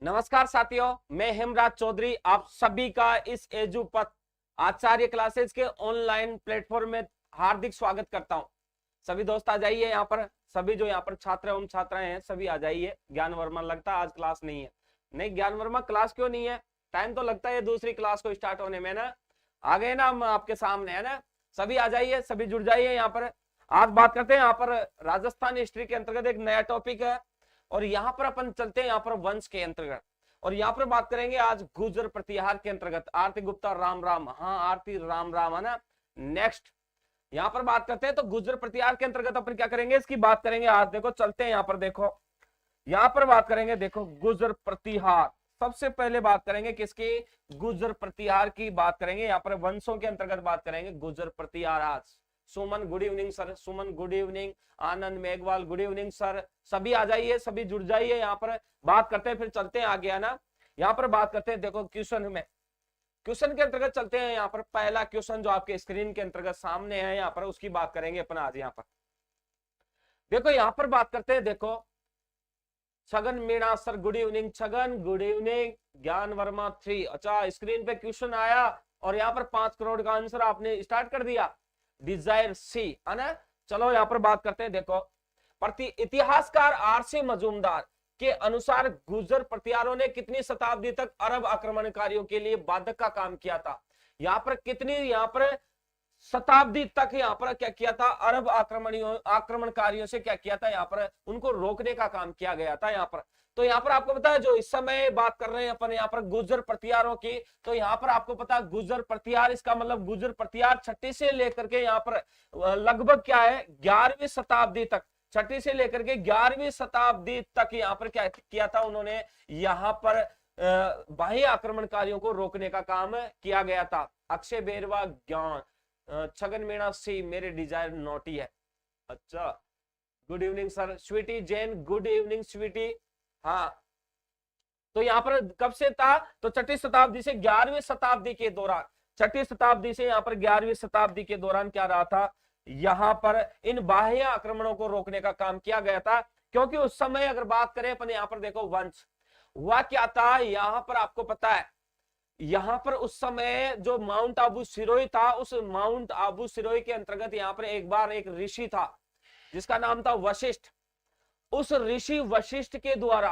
नमस्कार साथियों, मैं हेमराज चौधरी आप सभी का इस एजुपथ आचार्य क्लासेस के ऑनलाइन प्लेटफॉर्म में हार्दिक स्वागत करता हूं। सभी दोस्त आ जाइए यहाँ पर, सभी जो यहाँ पर छात्र एवं छात्राएं हैं सभी आ जाइए। ज्ञान वर्मा लगता है आज क्लास नहीं है। नहीं ज्ञान वर्मा क्लास क्यों नहीं है? टाइम तो लगता है दूसरी क्लास को स्टार्ट होने में ना। आ गए ना हम आपके सामने, है ना। सभी आ जाइए, सभी जुड़ जाइए यहाँ पर। आज बात करते हैं यहाँ पर राजस्थान हिस्ट्री के अंतर्गत एक नया टॉपिक है और यहाँ पर अपन चलते हैं यहाँ पर वंश के अंतर्गत। और यहाँ पर बात करेंगे आज गुर्जर प्रतिहार के अंतर्गत। आरती गुप्ता राम राम, हाँ आरती राम राम, है ना। नेक्स्ट यहाँ पर बात करते हैं तो गुर्जर प्रतिहार के अंतर्गत अपन क्या करेंगे, इसकी बात करेंगे आज। देखो चलते हैं यहाँ पर, देखो यहाँ पर बात करेंगे, देखो गुर्जर प्रतिहार। सबसे पहले बात करेंगे किसकी? गुर्जर प्रतिहार की बात करेंगे। यहाँ पर वंशों के अंतर्गत बात करेंगे गुर्जर प्रतिहार आज। सुमन गुड इवनिंग सर, सुमन गुड इवनिंग, आनंद मेघवाल गुड इवनिंग सर। सभी आ जाइए, सभी जुड़ जाइए यहाँ पर। बात करते हैं, फिर चलते हैं आगे, है ना। यहाँ पर बात करते हैं, देखो क्वेश्चन में, क्वेश्चन के अंतर्गत चलते हैं। यहाँ पर पहला क्वेश्चन जो आपके स्क्रीन के अंतर्गत सामने है यहाँ पर, उसकी बात करेंगे अपन आज। यहाँ पर देखो, यहाँ पर बात करते हैं, देखो Chhagan Meena sir good evening, Chhagan good evening, ज्ञान वर्मा 3। अच्छा, स्क्रीन पे क्वेश्चन आया और यहाँ पर 5 करोड़ का आंसर आपने स्टार्ट कर दिया। डिजायर सी, है ना। चलो यहाँ पर बात करते हैं, देखो प्रति इतिहासकार आरसी मजूमदार के अनुसार गुर्जर प्रतिहारों ने कितनी शताब्दी तक अरब आक्रमणकारियों के लिए बाधक का काम किया था? यहाँ पर कितनी, यहाँ पर शताब्दी तक यहाँ पर क्या किया था? अरब आक्रमणकारियों से क्या किया था? यहाँ पर उनको रोकने का काम किया गया था यहाँ पर। तो यहाँ पर आपको पता है, जो इस समय बात कर रहे हैं अपन यहाँ पर गुर्जर प्रतिहारों की, तो यहाँ पर आपको पता है गुर्जर प्रतिहार, इसका मतलब गुर्जर प्रतिहार छठी से लेकर के यहाँ पर लगभग क्या है 11वीं शताब्दी तक, छठी से लेकर के 11वीं शताब्दी तक यहाँ पर क्या किया था उन्होंने? यहाँ पर बाह्य आक्रमणकारियों को रोकने का काम किया गया था। अक्षय बेरवा ज्ञान, छगन मीणा सी, मेरे डिजायर नोटी है। अच्छा, good evening sir. Sweety Jain good evening Sweety. हाँ, तो यहाँ पर कब से था? तो छठी शताब्दी से 11वीं शताब्दी के दौरान, छठी शताब्दी से यहाँ पर 11वीं शताब्दी के दौरान क्या रहा था? यहाँ पर इन बाह्य आक्रमणों को रोकने का काम किया गया था। क्योंकि उस समय अगर बात करें अपन, यहाँ पर देखो वंश हुआ क्या था। यहाँ पर आपको पता है, यहाँ पर उस समय जो माउंट आबू सिरोही था, उस माउंट आबू सिरोही के अंतर्गत यहाँ पर एक बार एक ऋषि था जिसका नाम था वशिष्ठ। उस ऋषि वशिष्ठ के द्वारा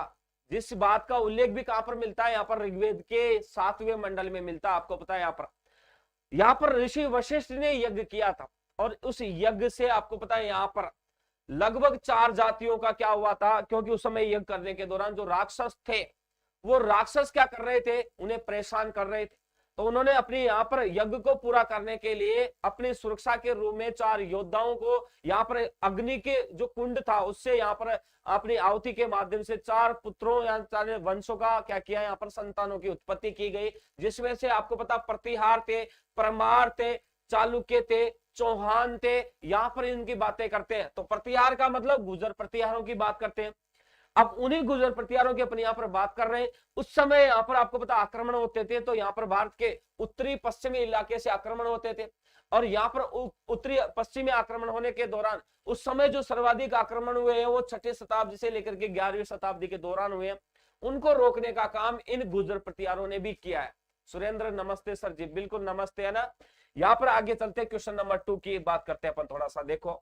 जिस बात का उल्लेख भी कहां पर मिलता है? यहाँ पर ऋग्वेद के 7वें मंडल में मिलता है। आपको पता है यहाँ पर ऋषि वशिष्ठ ने यज्ञ किया था और उस यज्ञ से आपको पता है यहाँ पर लगभग 4 जातियों का क्या हुआ था? क्योंकि उस समय यज्ञ करने के दौरान जो राक्षस थे, वो राक्षस क्या कर रहे थे? उन्हें परेशान कर रहे थे। तो उन्होंने अपनी यहाँ पर यज्ञ को पूरा करने के लिए अपनी सुरक्षा के रूप में 4 योद्धाओं को यहाँ पर अग्नि के जो कुंड था उससे यहाँ पर अपनी आहुति के माध्यम से 4 पुत्रों या 4 वंशों का क्या किया? यहाँ पर संतानों की उत्पत्ति की गई, जिसमें से आपको पता प्रतिहार थे, परमार थे, चालुक्य थे, चौहान थे। यहाँ पर इनकी बातें करते हैं। तो प्रतिहार का मतलब गुर्जर प्रतिहारों की बात करते हैं। अब उन्हीं गुर्जर प्रतिहारों की अपन यहाँ पर बात कर रहे हैं। उस समय यहाँ पर आपको पता आक्रमण होते थे, तो यहाँ पर भारत के उत्तरी पश्चिमी इलाके से आक्रमण होते थे। और यहाँ पर उत्तरी पश्चिमी आक्रमण होने के दौरान उस समय जो सर्वाधिक आक्रमण हुए हैं वो छठी शताब्दी से लेकर के 11वीं शताब्दी के दौरान हुए हैं। उनको रोकने का काम इन गुर्जर प्रतिहारों ने भी किया है। सुरेंद्र नमस्ते सर जी, बिल्कुल नमस्ते, है ना। यहाँ पर आगे चलते क्वेश्चन नंबर 2 की बात करते हैं अपन थोड़ा सा। देखो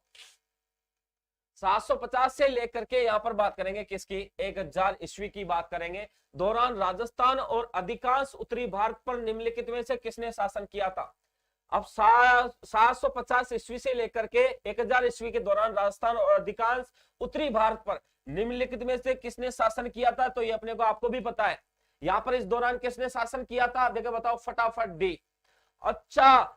750 से लेकर के यहाँ पर बात करेंगे किसकी? 1000 ईस्वी की बात करेंगे। दौरान राजस्थान और अधिकांश उत्तरी भारत पर निम्नलिखित में से किसने शासन किया था? अब 750 ईस्वी से लेकर के 1000 ईस्वी के दौरान राजस्थान और अधिकांश उत्तरी भारत पर निम्नलिखित में से किसने शासन किया था? तो ये अपने को आपको भी पता है। यहाँ पर इस दौरान किसने शासन किया था? देखो बताओ फटाफट डी। अच्छा,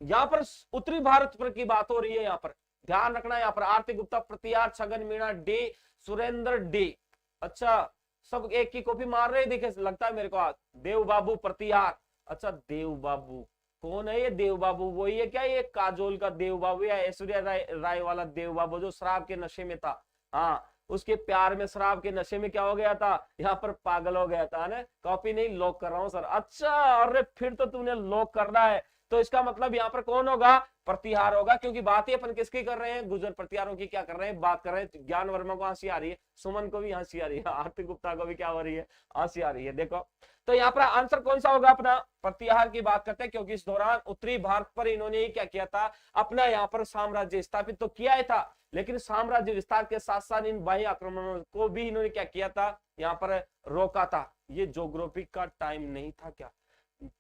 यहाँ पर उत्तरी भारत पर की बात हो रही है। यहाँ पर ध्यान रखना, यहाँ पर आरती गुप्ता प्रतिहार, छगन मीणा डी, सुरेंद्र डी। अच्छा, सब एक की कॉपी मार रहे देखे लगता है मेरे को आज। देव बाबू प्रतिहार। अच्छा, देव बाबू कौन है ये? देव बाबू वही है क्या? ये काजोल का देव बाबू या ऐश्वर्या राय वाला देव बाबू जो शराब के नशे में था? हाँ, उसके प्यार में शराब के नशे में क्या हो गया था? यहाँ पर पागल हो गया था ना। कॉपी नहीं, लॉक कर रहा हूं सर। अच्छा, अरे फिर तो तूने लॉक कर रहा है। तो इसका मतलब यहाँ पर कौन होगा, प्रतिहार होगा, क्योंकि बात ही अपन किसकी कर रहे हैं, गुजर प्रतिहारों की क्या कर रहे हैं, बात कर रहे हैं। ज्ञान वर्मा को हंसी आ रही है, सुमन को भी हंसी आ रही है, आरती गुप्ता को भी क्या हो रही है, हंसी आ रही है। देखो तो यहाँ पर आंसर कौन सा होगा अपना, प्रतिहार की बात करते हैं, क्योंकि इस दौरान उत्तरी भारत पर इन्होंने क्या किया था, अपना यहाँ पर साम्राज्य स्थापित तो किया ही था, लेकिन साम्राज्य विस्तार के साथ साथ इन बाह्य आक्रमणों को भी इन्होंने क्या किया था, यहाँ पर रोका था। ये ज्योग्राफी का टाइम नहीं था, क्या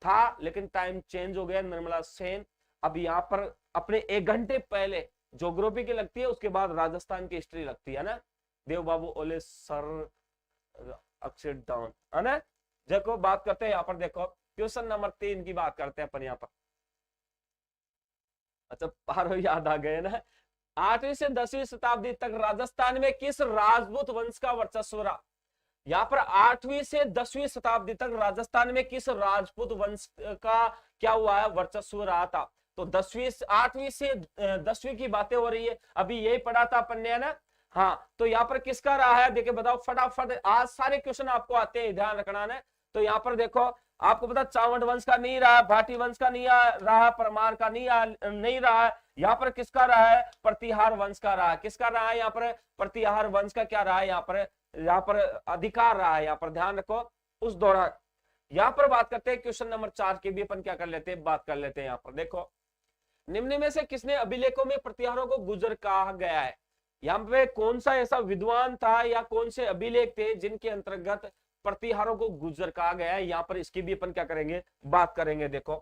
था, लेकिन टाइम चेंज हो गया। निर्मला सेन अब यहाँ पर अपने 1 घंटे पहले ज्योग्राफी की लगती है, उसके बाद राजस्थान की हिस्ट्री लगती है ना। देव बाबू ओले सर अक्षर डाउन है ना। देखो बात करते हैं यहाँ पर, देखो क्वेश्चन नंबर 3 की बात करते हैं अपन यहाँ पर। अच्छा पारो याद आ गए ना। 8वीं से 10वीं शताब्दी तक राजस्थान में किस राजपूत वंश का वर्चस्व रहा। यहाँ पर 8वीं से 10वीं शताब्दी तक राजस्थान में किस राजपूत वंश का क्या हुआ है, वर्चस्व रहा था। तो 8वीं से 10वीं की बातें हो रही है, अभी यही पढ़ा था अपन ने ना। हाँ तो यहाँ पर किसका रहा है, देखिए बताओ फटाफट, आज सारे क्वेश्चन आपको आते हैं, ध्यान रखना है। तो यहाँ पर देखो आपको पता चावंड वंश का नहीं रहा, भाटी वंश का नहीं रहा, परमार का नहीं रहा है। यहाँ पर किसका रहा है, प्रतिहार वंश का रहा है। किसका रहा है यहाँ पर, प्रतिहार वंश का क्या रहा है, यहाँ पर अधिकार रहा है। यहाँ पर ध्यान रखो उस दौरान। यहाँ पर बात करते हैं क्वेश्चन नंबर 4 की भी अपन क्या कर लेते हैं, बात कर लेते हैं। यहाँ पर देखो निम्न में से किसने अभिलेखों में प्रतिहारों को गुजर कहा गया है। यहाँ पे कौन सा ऐसा विद्वान था या कौन से अभिलेख थे जिनके अंतर्गत प्रतिहारों को गुजर कहा गया है, यहाँ पर इसकी भी अपन क्या करेंगे, बात करेंगे। देखो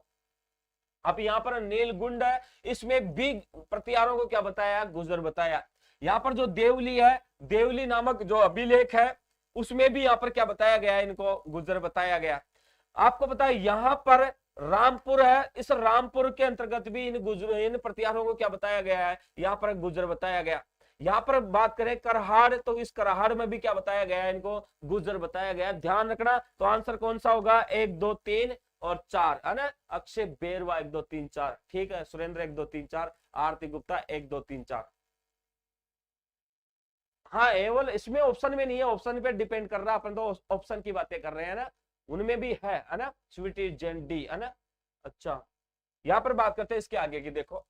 अब यहाँ पर नीलगुंड है, इसमें भी प्रतिहारों को क्या बताया, गुजर बताया। यहाँ पर जो देवली है, देवली नामक जो अभिलेख है, उसमें भी यहाँ पर क्या बताया गया है, इनको गुजर बताया गया। आपको पता है यहाँ पर रामपुर है, इस रामपुर के अंतर्गत भी इन प्रतिहारों को क्या बताया गया है, यहाँ पर गुजर बताया गया। यहाँ पर बात करें करहाड़, तो इस करहाड़ में भी क्या बताया गया है, इनको गुजर बताया गया। ध्यान रखना, तो आंसर कौन सा होगा, 1 2 3 और 4 है ना। अक्षय बेरवा 1 2 3 4, ठीक है। सुरेंद्र 1 2 3 4, आरती गुप्ता 1 2 3 4। हाँ एवल इसमें ऑप्शन में नहीं है, ऑप्शन पे डिपेंड कर रहा है, अपन तो ऑप्शन की बातें कर रहे हैं ना, उनमें भी है ना, स्वीटी जेन डी है ना। अच्छा यहाँ पर बात करते हैं इसके आगे की। देखो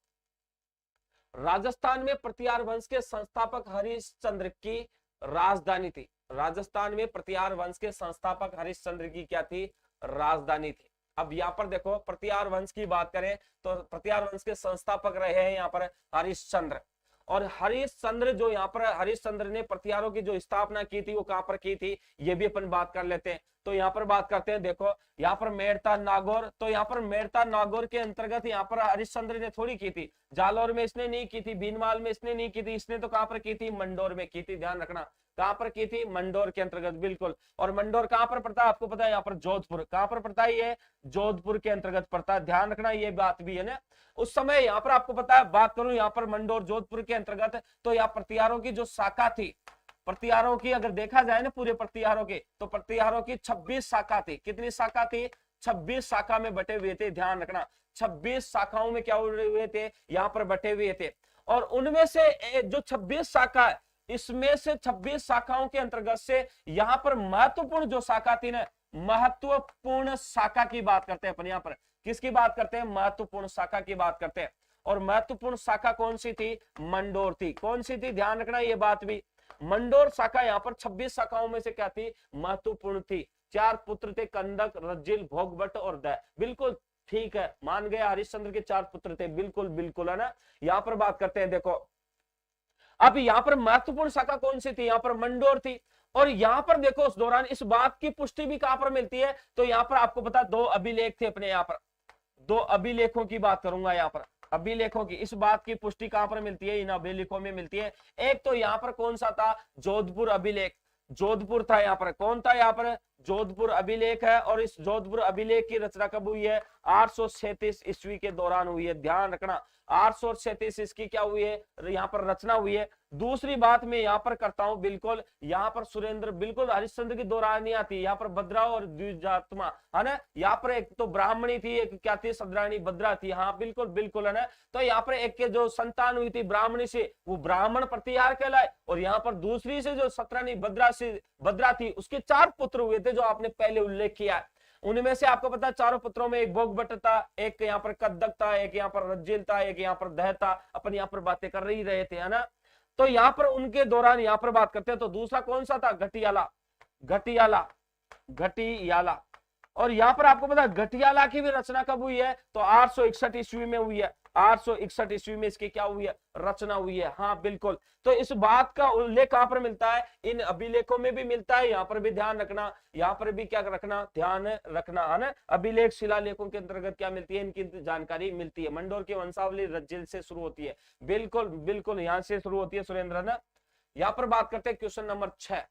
राजस्थान में प्रतिहार वंश के संस्थापक हरिश्चंद्र की राजधानी थी। राजस्थान में प्रतिहार वंश के संस्थापक हरिश्चंद्र की क्या थी, राजधानी थी। अब यहाँ पर देखो प्रतिहार वंश की बात करें तो प्रतिहार वंश के संस्थापक रहे हैं यहाँ पर हरिश्चंद्र। और हरिश्चंद्र जो यहाँ पर हरिश्चंद्र ने प्रतिहारों की जो स्थापना की थी वो कहां पर की थी, ये भी अपन बात कर लेते हैं। तो यहाँ पर बात करते हैं, देखो यहाँ पर मेड़ता नागौर, तो यहाँ पर मेड़ता नागौर के अंतर्गत यहाँ पर हरिश्चंद्र ने थोड़ी की थी, जालौर में इसने नहीं की थी, भीनमाल में इसने नहीं की थी, इसने तो कहां पर की थी, मंडोर में की थी। ध्यान रखना कहां पर की थी, मंडोर के अंतर्गत, बिल्कुल। और मंडोर कहां पर पड़ता है, आपको पता है यहाँ पर जोधपुर, कहां पर पड़ता है, ये जोधपुर के अंतर्गत पड़ता है। ध्यान रखना ये बात भी है ना। उस समय यहाँ पर आपको पता है, बात करूं यहाँ पर मंडोर जोधपुर के अंतर्गत, तो यहाँ प्रतिहारों की जो शाखा थी, प्रतिहारों की अगर देखा जाए ना पूरे प्रतिहारों के, तो प्रतिहारों की 26 शाखा थी। कितनी शाखा थी, 26 शाखा में बटे हुए थे। ध्यान रखना 26 शाखाओं में क्या हुए थे, यहाँ पर बटे हुए थे। और उनमें से जो 26 शाखा है, इसमें से 26 शाखाओं के अंतर्गत से यहाँ पर महत्वपूर्ण जो शाखा थी ना, महत्वपूर्ण शाखा की बात करते हैं अपन। यहाँ पर किसकी बात करते हैं, महत्वपूर्ण शाखा की बात करते हैं। और महत्वपूर्ण शाखा कौन सी थी, मंडोर थी। कौन सी थी, ध्यान रखना ये बात भी, मंडोर शाखा यहाँ पर 26 शाखाओं में से क्या थी, महत्वपूर्ण थी। 4 पुत्र थे, कंदक, रज्जिल, भोगभट्ट और दय। बिल्कुल ठीक है, मान गया हरिश्चंद्र के 4 पुत्र थे, बिल्कुल बिल्कुल है ना। यहाँ पर बात करते हैं, देखो अब यहाँ पर महत्वपूर्ण शाखा कौन सी थी, यहाँ पर मंडोर थी। और यहाँ पर देखो उस दौरान इस बात की पुष्टि भी कहां पर मिलती है, तो यहाँ पर आपको पता 2 अभिलेख थे अपने, यहाँ पर 2 अभिलेखों की बात करूंगा। यहाँ पर अभिलेखों की इस बात की पुष्टि कहां पर मिलती है, इन अभिलेखों में मिलती है। एक तो यहाँ पर कौन सा था, जोधपुर अभिलेख, जोधपुर था। यहाँ पर कौन था, यहाँ पर जोधपुर अभिलेख है। और इस जोधपुर अभिलेख की रचना कब हुई है, 837 ईस्वी के दौरान हुई है। ध्यान रखना 837 इसकी क्या हुई है, यहाँ पर रचना हुई है। दूसरी बात मैं यहाँ पर करता हूं, बिल्कुल यहाँ पर सुरेंद्र, बिल्कुल हरिश्चंद्र की दौरान नहीं आती, यहाँ पर भद्रा और द्विजात्मा है ना। यहाँ पर एक तो ब्राह्मणी थी, एक क्या थी, सद्राणी भद्रा थी। हाँ बिल्कुल बिल्कुल है ना। तो यहाँ पर एक के जो संतान हुई थी ब्राह्मणी से, वो ब्राह्मण प्रतिहार कहलाए। और यहाँ पर दूसरी से जो सत्रानी भद्रा थी, उसके 4 पुत्र हुए थे, जो आपने पहले उल्लेख किया है। उनमें से आपको पता है चारों पुत्रों में एक भोगभट्ट था, एक यहाँ पर कद्दक था, एक यहाँ पर रज्जिल था, एक यहाँ पर दह था। अपन यहाँ पर बातें कर ही रहे थे, है ना। तो यहाँ पर उनके दौरान यहाँ पर बात करते हैं, तो दूसरा कौन सा था? घटियाला, घटियाला, घटियाला। और यहाँ पर आपको पता है घटियाला की भी रचना कब हुई है? तो 861 ईस्वी में हुई है। 861 ईस्वी में इसकी क्या हुई है? रचना हुई है। हाँ बिल्कुल। तो इस बात का उल्लेख कहां पर मिलता है? इन अभिलेखों में भी मिलता है। यहाँ पर भी ध्यान रखना, यहाँ पर भी क्या रखना? ध्यान रखना, है ना। अभिलेख शिलालेखों के अंतर्गत क्या मिलती है? इनकी जानकारी मिलती है। मंडोर की वंशावली रज्जिल से शुरू होती है। बिल्कुल बिल्कुल, यहां से शुरू होती है सुरेंद्र ना। यहाँ पर बात करते हैं क्वेश्चन नंबर 6।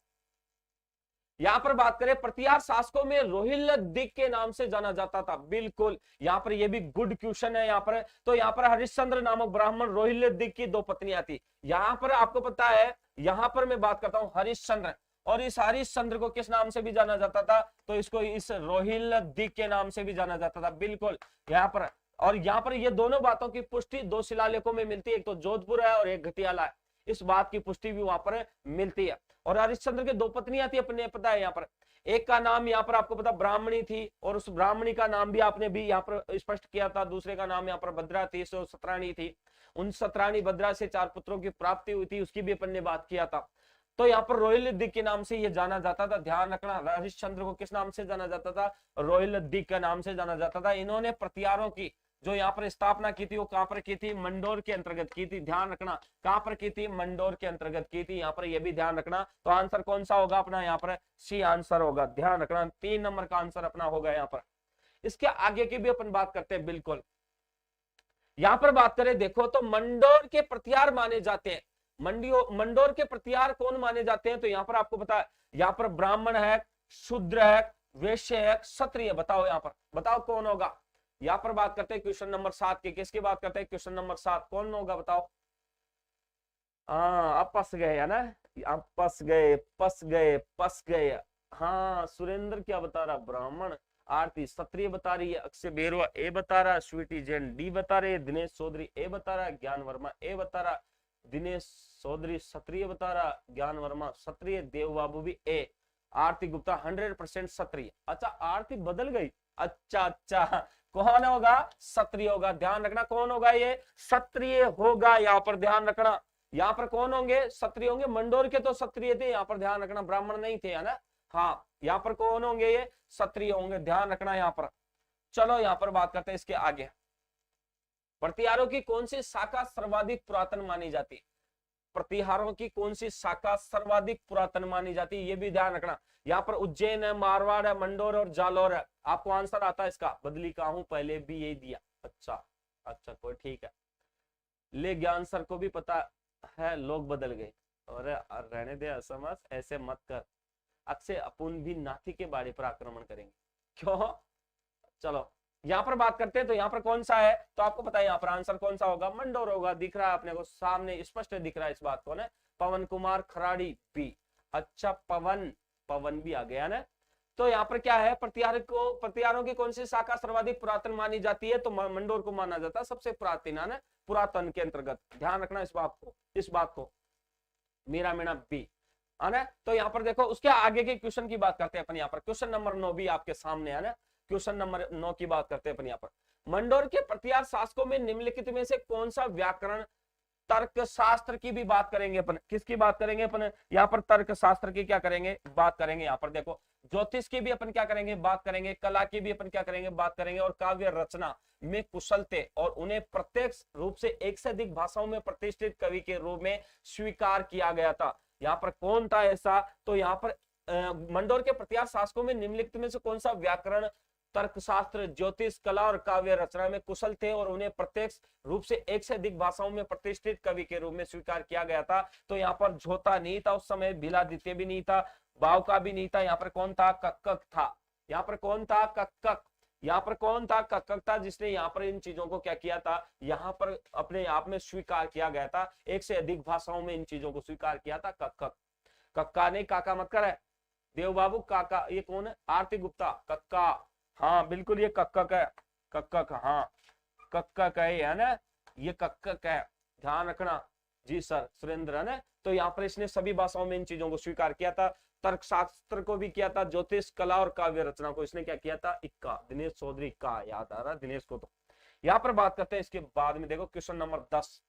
यहाँ पर बात करें, प्रतिहार शासकों में रोहिल्ला दिक के नाम से जाना जाता था। बिल्कुल, यहाँ पर ये भी गुड क्वेश्चन है। यहाँ पर तो यहाँ पर हरिश्चंद्र नामक ब्राह्मण रोहिल्ला दिक की 2 पत्नियां थी। यहाँ पर आपको पता है, यहाँ पर मैं बात करता हूँ हरिश्चंद्र, और इस हरिश्चंद्र को किस नाम से भी जाना जाता था? तो इसको इस रोहिल्ला दिक के नाम से भी जाना जाता था। बिल्कुल यहाँ पर, और यहाँ पर ये दोनों बातों की पुष्टि 2 शिलालेखों में मिलती है, एक तो जोधपुर है और एक घटियाला है। इस बात की पुष्टि भी वहां पर मिलती है। और हरिश्चंद्र के 2 पत्नियां थी, अपने पता है यहाँ पर। एक का नाम यहाँ पर आपको पता ब्राह्मणी थी, और उस ब्राह्मणी का नाम भी आपने भी यहाँ पर स्पष्ट किया था। दूसरे का नाम यहाँ पर भद्रा थी, सो सतराणी थी। उन सतराणी भद्रा से 4 पुत्रों की प्राप्ति हुई थी, उसकी भी अपन ने बात किया था। तो यहाँ पर रोहिल दिक के नाम से ये जाना जाता था। ध्यान रखना, हरिश्चंद्र को किस नाम से जाना जाता था? रोहिल दिक के नाम से जाना जाता था। इन्होंने प्रतिहारों की जो यहाँ पर स्थापना की थी, वो कहां पर की थी? मंडोर के अंतर्गत की थी। ध्यान रखना, कहां पर की थी? मंडोर के अंतर्गत की थी। यहाँ पर यह भी ध्यान रखना। तो आंसर कौन सा होगा अपना? यहाँ पर सी आंसर होगा। ध्यान रखना, 3 नंबर का आंसर अपना होगा यहाँ पर। इसके आगे की भी अपन बात करते हैं। बिल्कुल, यहाँ पर बात करें, देखो तो मंडोर के प्रतिहार माने जाते हैं। मंडोर के प्रतिहार कौन माने जाते हैं? तो यहाँ पर आपको पता है, यहाँ पर ब्राह्मण है, शूद्र है, वैश्य है, क्षत्रिय। बताओ यहाँ पर, बताओ कौन होगा? यहाँ पर बात करते हैं क्वेश्चन नंबर 7 की। किसकी बात करते हैं? क्वेश्चन नंबर 7 कौन होगा? बताओ। हाँ, अब फंस गए, है ना। अब फंस गए, फंस गए, फंस गए। हाँ, सुरेंद्र क्या बता रहा? ब्राह्मण। आरती क्षत्रिय बता रही है। अक्षय बेरवा ए बता रहा, स्वीटी जैन डी बता रहे, दिनेश चौधरी ए बता रहा, ज्ञान वर्मा ए बता रहा, दिनेश चौधरी क्षत्रिय बता रहा, ज्ञान वर्मा क्षत्रिय, देव बाबू भी ए, आरती गुप्ता 100% क्षत्रिय। अच्छा, आरती बदल गई। अच्छा अच्छा, कौन होगा? क्षत्रिय होगा। ध्यान रखना, कौन होगा? ये क्षत्रिय होगा। यहाँ पर ध्यान रखना, यहाँ पर कौन होंगे? क्षत्रिय होंगे। मंडोर के तो क्षत्रिय थे, यहाँ पर ध्यान रखना, ब्राह्मण नहीं थे, है ना। हाँ, यहाँ पर कौन होंगे? ये क्षत्रिय होंगे। ध्यान रखना यहाँ पर। चलो यहाँ पर बात करते हैं इसके आगे। प्रतिहारों की कौन सी शाखा सर्वाधिक पुरातन मानी जाती है? प्रतिहारों की कौन सी शाखा सर्वाधिक पुरातन मानी जाती है? ये भी ध्यान रखना। यहाँ पर उज्जैन है, मारवाड़ है, मंडोर और जालौर है। आपको आंसर आता है इसका? बदली का हूं, पहले भी यही दिया। अच्छा अच्छा, कोई ठीक है। ले ज्ञान सर को भी पता है लोग बदल गए। और रहने दे असमझ, ऐसे मत कर। अक्षय अपन भी नाथी के बाड़े पर आक्रमण करेंगे। क्यों? चलो यहाँ पर बात करते हैं। तो यहाँ पर कौन सा है? तो आपको पता है यहाँ पर आंसर कौन सा होगा? मंडोर होगा। दिख रहा है अपने को सामने, स्पष्ट दिख रहा है इस बात को ना। पवन कुमार खराड़ी भी। अच्छा, पवन भी आ गया ना। तो यहाँ पर क्या है? प्रतिहारों की कौन सी शाखा सर्वाधिक पुरातन मानी जाती है? तो मंडोर को माना जाता है सबसे पुरातन, है ना, पुरातन के अंतर्गत। ध्यान रखना इस बात को। मेरा बी, है ना। तो यहाँ पर देखो, उसके आगे के क्वेश्चन की बात करते हैं अपन। यहाँ पर क्वेश्चन नंबर 9 भी आपके सामने है ना। क्वेश्चन नंबर 9 की बात करते हैं अपन यहाँ पर। मंडोर के प्रतिहार शासकों में निम्नलिखित में से कौन सा व्याकरण तर्क शास्त्र की भी बात करेंगे अपन? किसकी बात करेंगे अपन? यहाँ पर तर्क शास्त्र की क्या करेंगे? बात करेंगे। यहाँ पर देखो, ज्योतिष की भी अपन क्या करेंगे? बात करेंगे। कला की भी अपन क्या करेंगे? बात करेंगे। और काव्य रचना में कुशल थे, और उन्हें प्रत्यक्ष रूप से एक से अधिक भाषाओं में प्रतिष्ठित कवि के रूप में स्वीकार किया गया था। यहाँ पर कौन था ऐसा? तो यहाँ पर मंडोर के प्रतिहार शासकों में निम्नलिखित में से कौन सा व्याकरण, तर्कशास्त्र, ज्योतिष, कला और काव्य रचना में कुशल थे, और उन्हें प्रत्यक्ष रूप से एक से अधिक भाषाओं में प्रतिष्ठित कवि के रूप में स्वीकार किया गया था? तो यहाँ पर झोता नहीं था उस समय, भीलादित्य भी नहीं था, बाव का भी नहीं था। यहाँ पर कौन था? कक्कक था। यहाँ पर कौन था? कक्कक। यहाँ पर कौन था? कक्कक था, जिसने यहाँ पर इन चीजों को क्या किया था? यहाँ पर अपने आप में स्वीकार किया गया था। एक से अधिक भाषाओं में इन चीजों को स्वीकार किया था कक्कक। कक्का नहीं, काका मत कर है देव बाबू। काका ये कौन है? आरती गुप्ता। कक्का, हाँ बिल्कुल, ये कक्कक है। कक्कक, हाँ कक्कक है ना, ये कक्कक है। ध्यान रखना जी सर, सुरेंद्र है ना। तो यहाँ पर इसने सभी भाषाओं में इन चीजों को स्वीकार किया था। तर्कशास्त्र को भी किया था, ज्योतिष कला और काव्य रचना को इसने क्या किया था, इक्का, दिनेश चौधरी का, याद आ रहा दिनेश को। तो यहां पर बात करते हैं इसके बाद में, देखो क्वेश्चन नंबर 10,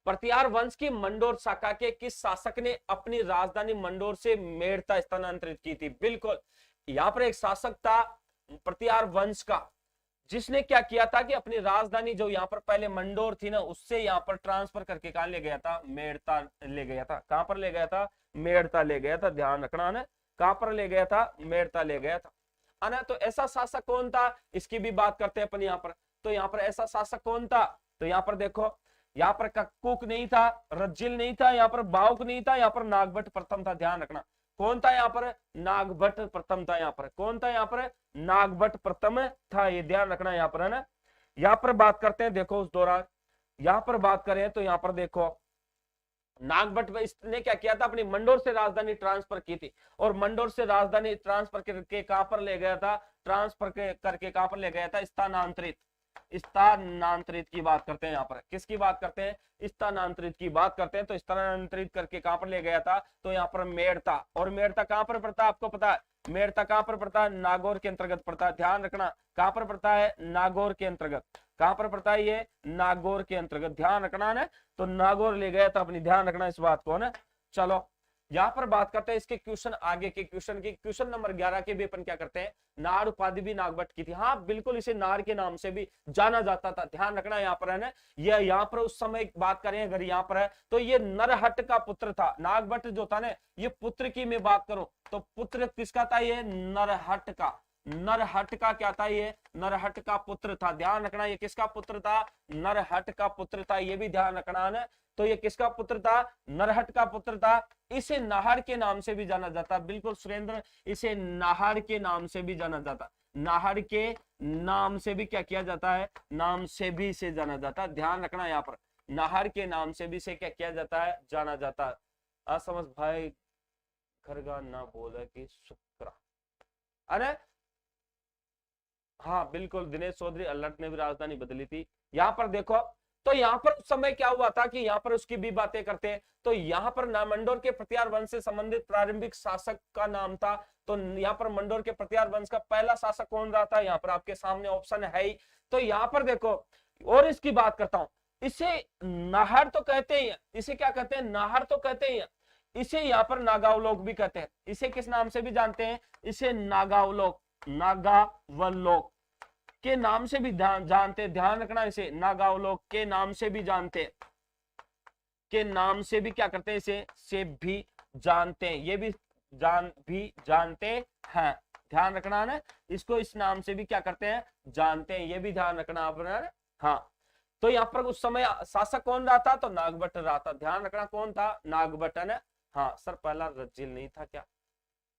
प्रतिहार वंश की मंडोर शाखा के किस शासक ने अपनी राजधानी मंडोर से मेड़ता स्थानांतरित की थी। बिल्कुल, यहां पर एक शासक था प्रतिहार वंश का, जिसने क्या किया था कि अपनी राजधानी जो यहाँ पर पहले मंडोर थी ना, उससे यहाँ पर ट्रांसफर करके कहां ले गया था, मेड़ता ले गया था। कहां पर ले गया था, मेड़ता ले गया था, ध्यान रखना है। कहां पर ले गया था, मेड़ता ले गया था, है ना। तो ऐसा शासक कौन था, इसकी भी बात करते हैं अपन यहाँ पर। तो यहाँ पर ऐसा शासक कौन था, तो यहाँ पर देखो, यहाँ पर कक्कुक नहीं था, रज्जिल नहीं था, यहाँ पर बाउक नहीं था, यहाँ पर नागभट्ट प्रथम था। ध्यान रखना कौन था यहाँ पर, नागभट्ट प्रथम था। यहाँ पर कौन था, यहाँ पर नागभट्ट प्रथम था, ये ध्यान रखना यहाँ पर, है ना। यहाँ पर बात करते हैं, देखो उस दौरान यहाँ पर बात करें तो यहाँ पर देखो नागभट्ट इसने क्या किया था, अपनी मंडोर से राजधानी ट्रांसफर की थी, और मंडोर से राजधानी ट्रांसफर करके कहां पर ले गया था, ट्रांसफर करके कहां पर ले गया था, स्थानांतरित। स्थानांतरित की बात करते हैं, यहाँ पर किसकी बात करते हैं, स्थानांतरित की बात करते हैं। तो स्थानांतरित करके कहां पर ले गया था, तो यहाँ पर मेड़ता, और मेड़ता कहां पर पड़ता है, आपको पता है मेड़ता कहां पर पड़ता है, नागौर के अंतर्गत पड़ता है। ध्यान रखना कहां पर पड़ता है, नागौर के अंतर्गत। कहां पर पड़ता है ये, नागौर के अंतर्गत, ध्यान रखना है। तो नागौर ले गया था अपनी, ध्यान रखना इस बात को, है ना। चलो यहाँ पर बात करते हैं इसके क्वेश्चन, आगे के क्वेश्चन की। क्वेश्चन नंबर 11 के भी अपन क्या करते हैं, नार उपाधि भी नागभट्ट की थी। हाँ बिल्कुल, इसे नार के नाम से भी जाना जाता था। ध्यान रखना यहाँ पर, है ना। ये यहाँ पर उस समय बात करें अगर यहाँ पर है, तो ये नरहट्ट का पुत्र था। नागभट्ट जो था ना, ये पुत्र की मैं बात करूं तो पुत्र किसका था, ये नरहट्ट का। नरहट्ट का क्या था, ये नरहट्ट का पुत्र था। ध्यान रखना ये किसका पुत्र था, नरहट्ट का पुत्र था, ये भी ध्यान रखना है ना। तो ये किसका पुत्र था, नरहट्ट का पुत्र था। इसे नाहर के नाम से भी जाना जाता, बिल्कुल सुरेंद्र, इसे नाहर के नाम से भी जाना जाता। नाहर के नाम से भी क्या किया जाता है, नाम से भी इसे जाना जाता है। ध्यान रखना यहाँ पर, नाहर के नाम से भी इसे क्या किया जाता है, जाना जाता है। असमझ भाई खरगा ना बोला कि शुक्रा, अरे हाँ बिल्कुल, दिनेश चौधरी अल्लट ने भी राजधानी बदली थी। यहाँ पर देखो, तो यहाँ पर उस समय क्या हुआ था कि यहाँ पर उसकी भी बातें करते हैं। तो यहाँ पर मंडोर के प्रतिहार वंश से संबंधित प्रारंभिक शासक का नाम था। तो यहाँ पर मंडोर के प्रतिहार वंश का पहला शासक कौन रहा था, यहाँ पर आपके सामने ऑप्शन है ही। तो यहाँ पर देखो, और इसकी बात करता हूं, इसे नाहर तो कहते ही, इसे क्या कहते हैं, नाहर तो कहते ही, इसे यहाँ पर नागावलोक भी कहते हैं। इसे किस नाम से भी जानते हैं, इसे नागावलोक, नागावलोक के नाम से भी जानते। ध्यान रखना, इसे नागावलोक के नाम से भी जानते, के नाम से भी क्या करते हैं, इसे से भी जानते हैं, ये भी जानते हैं। ध्यान रखना ना, इसको इस नाम से भी क्या करते हैं, जानते हैं, ये भी ध्यान रखना आपने। हाँ, तो यहाँ पर उस समय शासक कौन रहा था, तो नागभट्ट रहा था। ध्यान रखना कौन था, नागभट्ट, है ना। हाँ सर, पहला रज्जिल नहीं था क्या,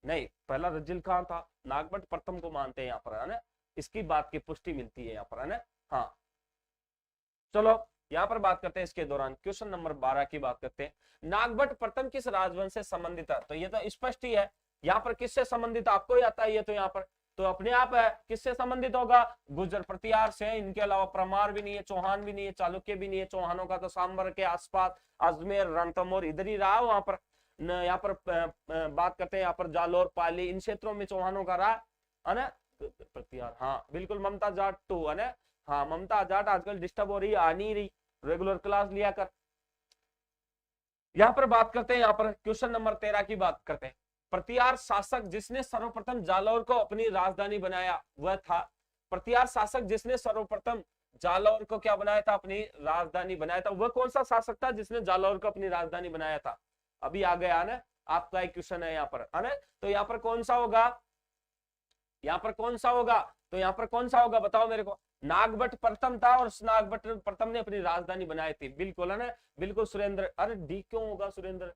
नहीं, पहला रज्जिल कहां था, नागभट्ट प्रथम को मानते हैं यहाँ पर, है ना। इसकी बात की पुष्टि मिलती है यहाँ पर, है ना। हाँ चलो यहाँ पर बात करते हैं इसके दौरान, क्वेश्चन नंबर 12 की बात करते हैं। नागभट्ट प्रथम किस राजवंश से संबंधित है, तो ये तो स्पष्ट ही है। यहाँ पर किससे संबंधित आपको ही आता है, ये तो यहाँ पर तो अपने आप है, किससे संबंधित होगा, गुर्जर प्रतिहार से। इनके अलावा परमार भी नहीं है, चौहान भी नहीं है, चालुक्य भी नहीं है। चौहानों का तो सांबर के आसपास अजमेर, रणथंभौर इधर ही रहा वहां पर। यहाँ पर बात करते हैं, यहाँ पर जालोर, पाली, इन क्षेत्रों में चौहानों का रहा, है ना। प्रतिहार, हाँ बिल्कुल, ममता जाट टू, है ना। हाँ, ममता जाट आजकल डिस्टर्ब हो रही है, आ नहीं रही, रेगुलर क्लास लिया कर। यहाँ पर बात करते हैं, यहाँ पर क्वेश्चन नंबर 13 की बात करते हैं। प्रतिहार शासक जिसने सर्वप्रथम जालौर को अपनी राजधानी बनाया वह था, प्रतिहार शासक जिसने सर्वप्रथम जालौर को क्या बनाया था, अपनी राजधानी बनाया था, वह कौन सा शासक था जिसने जालौर को अपनी राजधानी बनाया था। अभी आ गया ना, आपका एक क्वेश्चन है यहाँ पर, है ना। तो यहाँ पर कौन सा होगा, यहाँ पर कौन सा होगा, तो यहाँ पर कौन सा होगा बताओ मेरे को। नागभट्ट प्रथम था, और नागभट्ट प्रथम ने अपनी राजधानी बनाई थी, बिल्कुल, है ना। बिल्कुल सुरेंद्र, अरे डी क्यों होगा सुरेंद्र,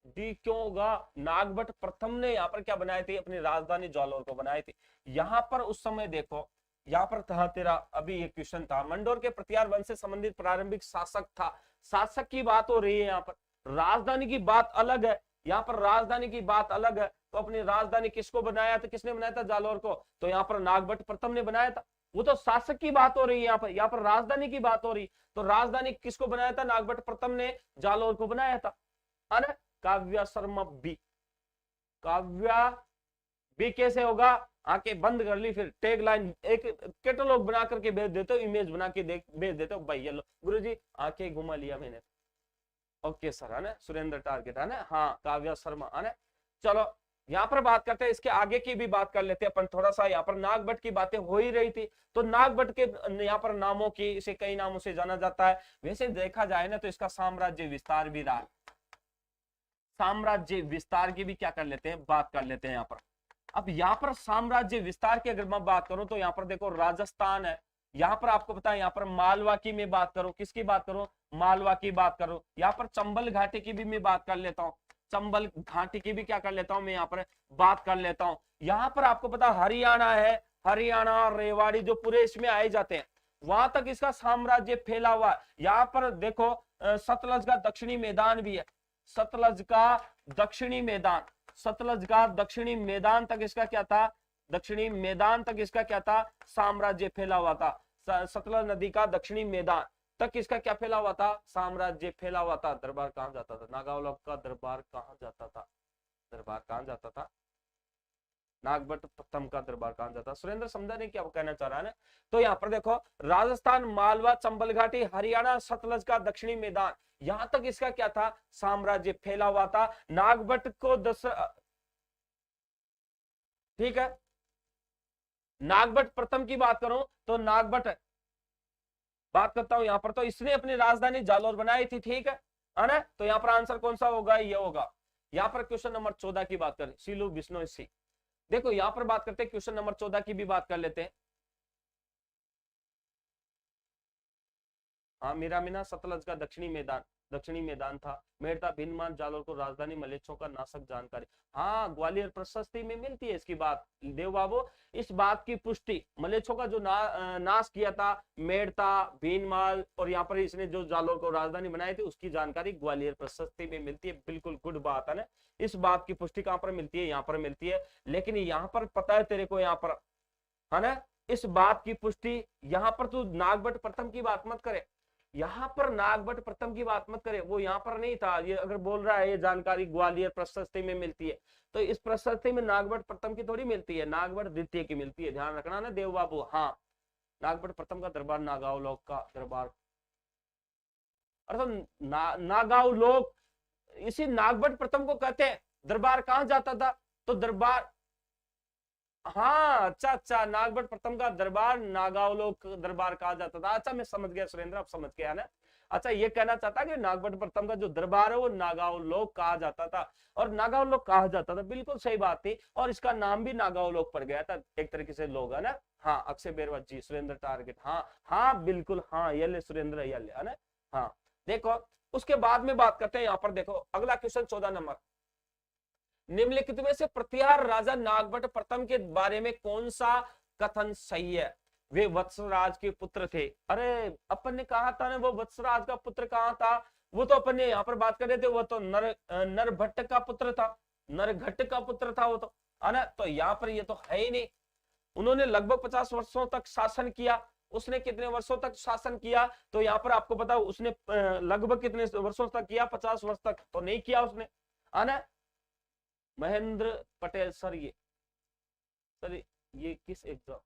डी क्यों होगा, नागभट्ट प्रथम ने यहाँ पर क्या बनाई थी, अपनी राजधानी जालौर को बनाई थी। यहाँ पर उस समय देखो, यहाँ पर था तेरा अभी ये क्वेश्चन था, मंडोर के प्रतिहार वंश से संबंधित प्रारंभिक शासक था। शासक की बात हो रही है यहाँ पर, राजधानी की बात अलग है, यहाँ पर राजधानी की बात अलग है। तो अपनी राजधानी किसको बनाया था, किसने बनाया था, जालौर को। तो यहाँ पर नागभट्ट प्रथम ने बनाया था, वो तो शासक की बात हो रही है यहाँ पर राजधानी की बात हो रही। तो राजधानी किसको बनाया था, नागभट्ट प्रथम ने जालौर को बनाया था, है ना। काव्य शर्मा बी, काव्या भी कैसे होगा, आंखें बंद कर ली, फिर टैग लाइन एक कैटलॉग बना करके भेज देते हो, इमेज बना के भेज देते हो, भाई ये लो गुरुजी आंखें घुमा लिया मैंने। ओके सर, है ना, सुरेंद्र टारगेट, है ना, हाँ काव्या शर्मा, है ना। चलो यहाँ पर बात करते हैं, इसके आगे की भी बात कर लेते हैं अपन थोड़ा सा। यहाँ पर नागभट्ट की बातें हो ही रही थी, तो नागभट्ट के यहाँ पर नामों की, इसे कई नामों से जाना जाता है। वैसे देखा जाए ना तो इसका साम्राज्य विस्तार भी रहा, साम्राज्य विस्तार की भी क्या कर लेते हैं, बात कर लेते हैं यहाँ पर। अब यहाँ पर साम्राज्य विस्तार की अगर मैं बात करूं तो यहाँ पर देखो राजस्थान है, यहाँ पर आपको पता है, यहाँ पर मालवा की मैं बात करूं, किसकी बात करूं, मालवा की बात करूं। यहाँ पर चंबल घाटी की भी मैं बात कर लेता हूँ, चंबल घाटी की भी क्या कर लेता हूं मैं यहाँ पर बात कर लेता हूं। यहाँ पर आपको पता हरियाणा है, हरियाणा रेवाड़ी जो पूरे इसमें आए जाते हैं, वहां तक इसका साम्राज्य फैला हुआ है। यहाँ पर देखो सतलज का दक्षिणी मैदान भी है, सतलज का दक्षिणी मैदान, सतलज का दक्षिणी मैदान तक इसका क्या था, दक्षिणी मैदान तक इसका क्या था, साम्राज्य फैला हुआ था। सतलज नदी का दक्षिणी मैदान तक इसका क्या फैला हुआ था, साम्राज्य फैला हुआ था। दरबार कहां जाता था, नागावलोक का दरबार कहां जाता था, दरबार कहां जाता था, नागभट्ट प्रथम का दरबार कहां जाता। सुरेंद्र समझा नहीं क्या कहना चाह रहा है ना। तो यहाँ पर देखो राजस्थान, मालवा, चंबल घाटी, हरियाणा, सतलज का दक्षिणी मैदान, यहां तक इसका क्या था, साम्राज्य फैला हुआ था। नागभट्ट को ठीक है, नागभट्ट प्रथम की बात करूं तो नागभट्ट बात करता हूं यहाँ पर, तो इसने अपनी राजधानी जालोर बनाई थी, ठीक है ना। तो यहाँ पर आंसर कौन सा होगा, ये होगा। यहाँ पर क्वेश्चन नंबर 14 की बात करें, सीलू बिश्नोई सी। देखो यहाँ पर बात करते हैं, क्वेश्चन नंबर 14 की भी बात कर लेते हैं। हाँ, मीरामिना सतलज का दक्षिणी मैदान था। मेड़ता भिन्नमान जालोर को राजधानी मलेच्छों का नाशक जानकारी। हाँ, ग्वालियर प्रशस्ति में मिलती है इसकी बात देव बाबू। इस बात की पुष्टि, मलेच्छों का जो नाश किया था मेड़ता, भीनमाल, और यहाँ पर इसने जो जालोर को राजधानी बनाई थी, उसकी जानकारी ग्वालियर प्रशस्ति में मिलती है। बिल्कुल गुड बात है ना। इस बात की पुष्टि कहां पर मिलती है, यहाँ पर मिलती है। लेकिन यहाँ पर पता है तेरे को, यहाँ पर है ना, इस बात की पुष्टि यहाँ पर तू नागभट्ट प्रथम की बात मत करे, यहाँ पर नागभट्ट प्रथम की बात मत करे, वो यहाँ पर नहीं था। ये अगर बोल रहा है ये जानकारी ग्वालियर प्रशस्ति में मिलती है, तो इस प्रशस्ति में नागभट्ट प्रथम की थोड़ी मिलती है, नागभट्ट द्वितीय की मिलती है। ध्यान रखना ना देव बाबू। हाँ, नागभट्ट प्रथम का दरबार नागावलोक का दरबार, अर्थात नागावलोक, इसी नागभट्ट प्रथम को कहते हैं। दरबार कहां जाता था, तो दरबार, हाँ अच्छा, नागभट्ट प्रथम का दरबार नागावलोक दरबार कहा जाता था। अच्छा, मैं समझ गया सुरेंद्र, आप समझ गया ना। अच्छा, ये कहना चाहता कि नागभट्ट प्रथम का जो दरबार है वो नागावलोक कहा जाता था, और नागावलोक कहा जाता था, बिल्कुल सही बात थी। और इसका नाम भी नागावलोक पड़ गया था एक तरीके से, लोग है ना। हाँ, अक्षय बेरवा जी, सुरेंद्र टारगेट, हाँ बिल्कुल, हाँ ये ले सुरेंद्र, ये ले, है ना। हाँ देखो, उसके बाद में बात करते हैं। यहाँ पर देखो अगला क्वेश्चन 14 नंबर, निम्नलिखित में से प्रतिहार राजा नागभट्ट प्रथम के बारे में कौन सा कथन सही है। वे वत्सराज के पुत्र थे। अरे अपन ने कहा था ना, वो वत्सराज का पुत्र कहाँ था, वो तो अपन ने यहाँ पर बात कर रहे थे, वो तो नरभट्ट का पुत्र था, नरघट्ट का पुत्र था वो तो, है ना। तो यहाँ पर ये तो है ही नहीं। उन्होंने लगभग 50 वर्षों तक शासन किया। उसने कितने वर्षों तक शासन किया, तो यहाँ पर आपको पता, उसने लगभग कितने वर्षों तक किया, 50 वर्ष तक तो नहीं किया उसने, है ना। महेंद्र पटेल सर, ये किस एग्जाम,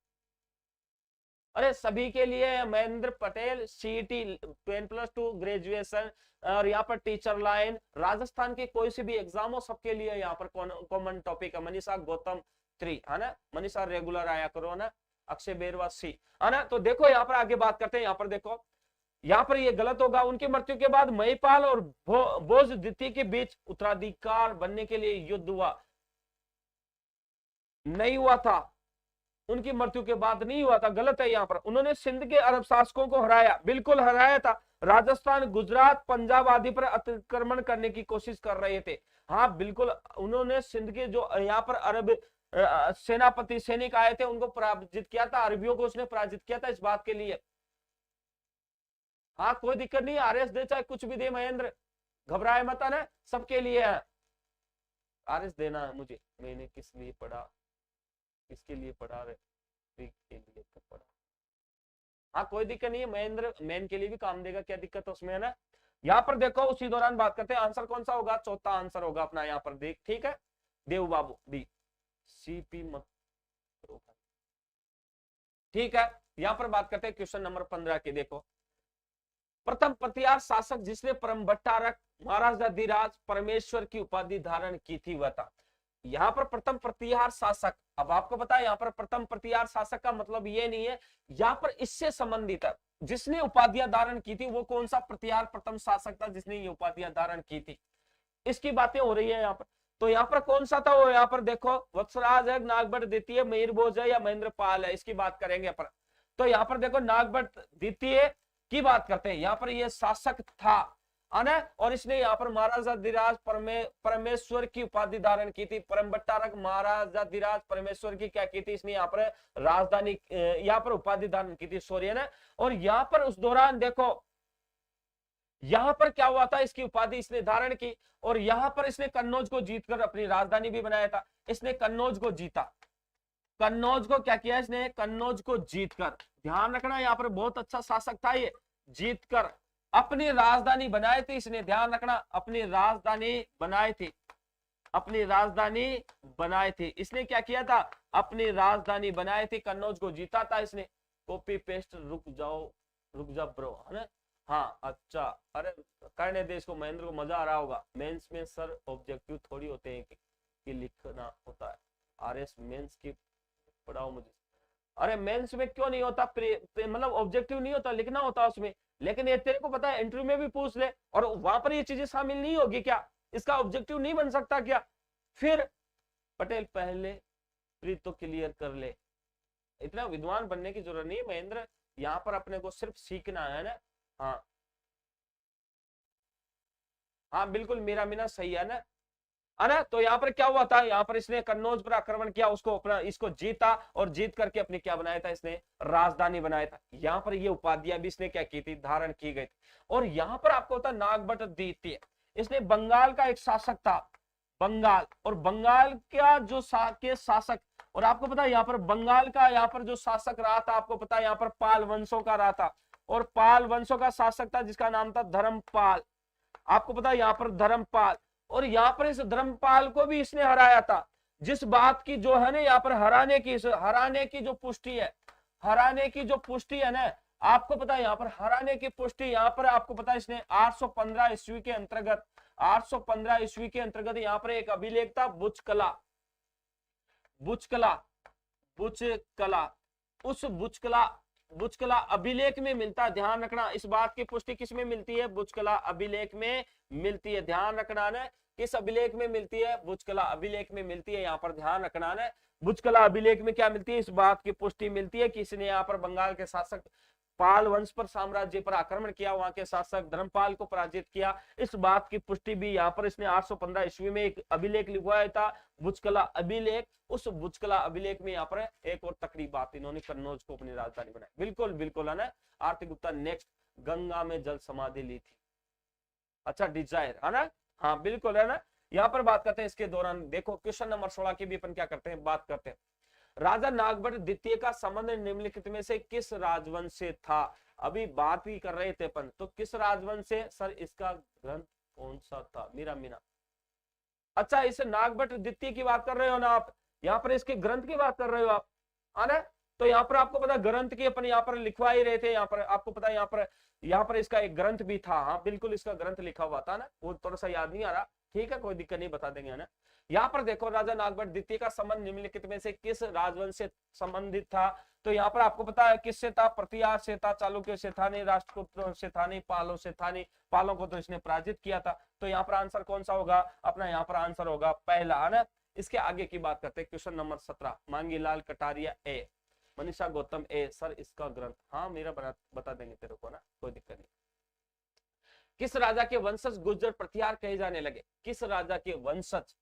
अरे सभी के लिए महेंद्र पटेल, सीईटी 10+2 ग्रेजुएशन, और यहाँ पर टीचर लाइन, राजस्थान के कोई से भी एग्जाम हो, सबके लिए यहाँ पर कॉमन टॉपिक है। मनीषा गौतम 3, है ना, मनीषा रेगुलर आया करो ना, अक्षय बेरवा सी, है ना। तो देखो यहाँ पर आगे बात करते हैं। यहाँ पर देखो, यहाँ पर ये गलत होगा। उनकी मृत्यु के बाद महिपाल और भोज द्वितीय के बीच उत्तराधिकार बनने के लिए युद्ध हुआ, नहीं हुआ था। उनकी मृत्यु के बाद नहीं हुआ था, गलत है यहाँ पर। उन्होंने सिंध के अरब शासकों को हराया, बिल्कुल हराया था। राजस्थान, गुजरात, पंजाब आदि पर अतिक्रमण करने की कोशिश कर रहे थे। हाँ बिल्कुल, उन्होंने सिंध के जो यहाँ पर अरब सेनापति, सैनिक आए थे, उनको पराजित किया था। अरबियों को उसने पराजित किया था इस बात के लिए। हाँ कोई दिक्कत नहीं, आरएस दे चाहे कुछ भी दे महेंद्र, घबराए मत, ना सबके लिए है। आरएस देना है मुझे, मैंने किस लिए पढ़ा, किसके लिए पढ़ा रहे, के लिए तो पढ़ा। हाँ कोई दिक्कत नहीं है महेंद्र, मैन के लिए भी काम देगा, क्या दिक्कत है उसमें, है ना। यहाँ पर देखो, उसी दौरान बात करते हैं। आंसर कौन सा होगा, चौथा आंसर होगा अपना यहाँ पर, देख ठीक है। देव बाबू बी, सीपी मत। ठीक है, यहां पर बात करते हैं क्वेश्चन नंबर 15 की। देखो, प्रथम प्रतिहार शासक जिसने परम भट्टारक महाराजा धीराज परमेश्वर की उपाधि धारण की थी वह था। यहाँ पर प्रथम प्रतिहार शासक, अब आपको पता है यहाँ पर प्रथम प्रतिहार शासक का मतलब ये नहीं है, यहाँ पर इससे संबंधित है जिसने उपाधियां धारण की थी वो कौन सा प्रतिहार प्रथम शासक था जिसने ये उपाधियां धारण की थी, इसकी बातें हो रही है यहाँ पर। तो यहाँ पर कौन सा था वो, यहाँ पर देखो वत्सराज है, नागभट्ट द्वितीय, मयूरभोज है या महेंद्र पाल है, इसकी बात करेंगे पर। तो यहाँ पर देखो नागभट्ट द्वितीय की बात करते हैं, यहाँ पर ये शासक था है, और इसने यहाँ पर महाराजा धीराज परमेश्वर की उपाधि धारण की थी। परम भट्टारक महाराजा धीराज परमेश्वर की क्या की थी, इसने यहाँ पर राजधानी यहाँ पर उपाधि धारण की थी, सॉरी है ना। और यहाँ पर उस दौरान देखो यहां पर क्या हुआ था, इसकी उपाधि इसने धारण की, और यहां पर इसने कन्नौज को जीतकर अपनी राजधानी भी बनाया था। इसने कन्नौज को जीता, कन्नौज को क्या किया इसने, कन्नौज को जीतकर, ध्यान रखना यहाँ पर बहुत अच्छा शासक था ये, जीतकर अपनी राजधानी बनाई थी इसने, ध्यान रखना अपनी राजधानी बनाई थी, अपनी राजधानी बनाई थी। इसने क्या किया था, अपनी राजधानी बनाई थी, कन्नौज को जीता था इसने। कॉपी पेस्ट, रुक जा ब्रो, है ना। हाँ अच्छा, अरे करने दे इसको, महेंद्र को मजा आ रहा होगा। मेंस में सर ऑब्जेक्टिव थोड़ी होते हैं कि लिखना होता है, आरएस मेंस की पढ़ाओ मुझे। अरे मेंस में क्यों नहीं होता, मतलब ऑब्जेक्टिव नहीं होता, लिखना होता उसमें। लेकिन ये तेरे को पता है इंटरव्यू में भी पूछ ले और वहां पर ये चीजें शामिल नहीं होगी क्या, इसका ऑब्जेक्टिव नहीं बन सकता क्या? फिर पटेल पहले प्री तो क्लियर कर ले, इतना विद्वान बनने की जरूरत नहीं है महेंद्र, यहाँ पर अपने को सिर्फ सीखना है ना। हाँ हाँ बिल्कुल, मेरा मीना सही है ना। तो यहाँ पर क्या हुआ था, यहाँ पर इसने कन्नौज पर आक्रमण किया, उसको अपना इसको जीता और जीत करके अपने क्या बनाया था, इसने राजधानी बनाया था। यहाँ पर ये उपाधियां भी इसने क्या की थी, धारण की गई थी। और यहाँ पर आपको होता नागभट्ट द्वितीय, इसने बंगाल का एक शासक था, बंगाल, और बंगाल का जो शासक, और आपको पता है यहाँ पर बंगाल का यहाँ पर जो शासक रहा था, आपको पता है यहाँ पर पाल वंशों का रहा था, और पाल वंशों का शासक था जिसका नाम था धर्मपाल, आपको पता है यहाँ पर धर्मपाल। और यहाँ पर इस धर्मपाल को भी इसने हराया था, जिस बात की जो है ना यहाँ पर हराने की जो पुष्टि है, हराने की जो पुष्टि है ना, आपको पता है यहाँ पर हराने की पुष्टि, यहाँ पर आपको पता है इसने 815 ईस्वी के अंतर्गत, 815 ईस्वी के अंतर्गत यहाँ पर एक अभिलेख था बुचकला, उस बुचकला अभिलेख में मिलता है, ध्यान रखना। इस बात की पुष्टि किस में मिलती है, बुचकला अभिलेख में मिलती है, ध्यान रखना ना, किस अभिलेख में मिलती है, बुचकला अभिलेख में मिलती है, यहाँ पर ध्यान रखना ना। बुचकला अभिलेख में क्या मिलती है, इस बात की पुष्टि मिलती है कि इसने यहाँ पर बंगाल के शासक पाल वंश पर, साम्राज्य पर आक्रमण किया, वहां के शासक धर्मपाल को पराजित किया। इस बात की पुष्टि भी यहाँ पर इसने 815 ईस्वी में एक अभिलेख लिखवाया था, बुचकला अभिलेख। उस बुचकला अभिलेख में यहाँ पर एक और तकड़ी बात, इन्होंने कन्नौज को अपनी राजधानी बनाई, बिल्कुल बिल्कुल है ना। आरती गुप्ता नेक्स्ट, गंगा में जल समाधि ली थी, अच्छा डिजायर है ना, हाँ बिल्कुल है ना। यहाँ पर बात करते हैं इसके दौरान, देखो क्वेश्चन नंबर 16 की भी अपन क्या करते हैं, बात करते हैं। राजा नागभट्ट द्वितीय का संबंध निम्नलिखित में से किस राजवंश से था, अभी बात ही कर रहे थे अपन, तो किस राजवंश से, सर इसका ग्रंथ कौन सा था, मीरा मीना। अच्छा, इस नागभट्ट द्वितीय की बात कर रहे हो ना आप, यहाँ पर इसके ग्रंथ की बात कर रहे हो आप, है ना। तो यहाँ पर आपको पता ग्रंथ की अपन यहाँ पर लिखवा ही रहे थे, यहाँ पर आपको पता यहाँ पर इसका एक ग्रंथ भी था, हाँ बिल्कुल इसका ग्रंथ लिखा हुआ था ना, वो थोड़ा सा याद नहीं आ रहा, ठीक है कोई दिक्कत नहीं, बता देंगे, है ना। यहाँ पर देखो राजा नागभट्ट द्वितीय का संबंध निम्नलिखित में से किस राजवंश से संबंधित था, तो यहाँ पर आपको पता है किससे था, प्रतिहार से था, चालुक्य से था नहीं, राष्ट्रकूट से था नहीं, पालों से था नहीं, पालों को तो इसने पराजित किया था। तो यहाँ पर आंसर कौन सा होगा अपना, यहाँ पर आंसर होगा पहला, है ना। इसके आगे की बात करते हैं, क्वेश्चन नंबर 17, मांगीलाल कटारिया ए, मनीषा गौतम ए, सर इसका ग्रंथ, हाँ मेरा बता देंगे तेरे को ना, कोई दिक्कत नहीं। किस राजा के वंशज गुर्जर प्रतिहार कहे जाने लगे, किस राजा के वंशज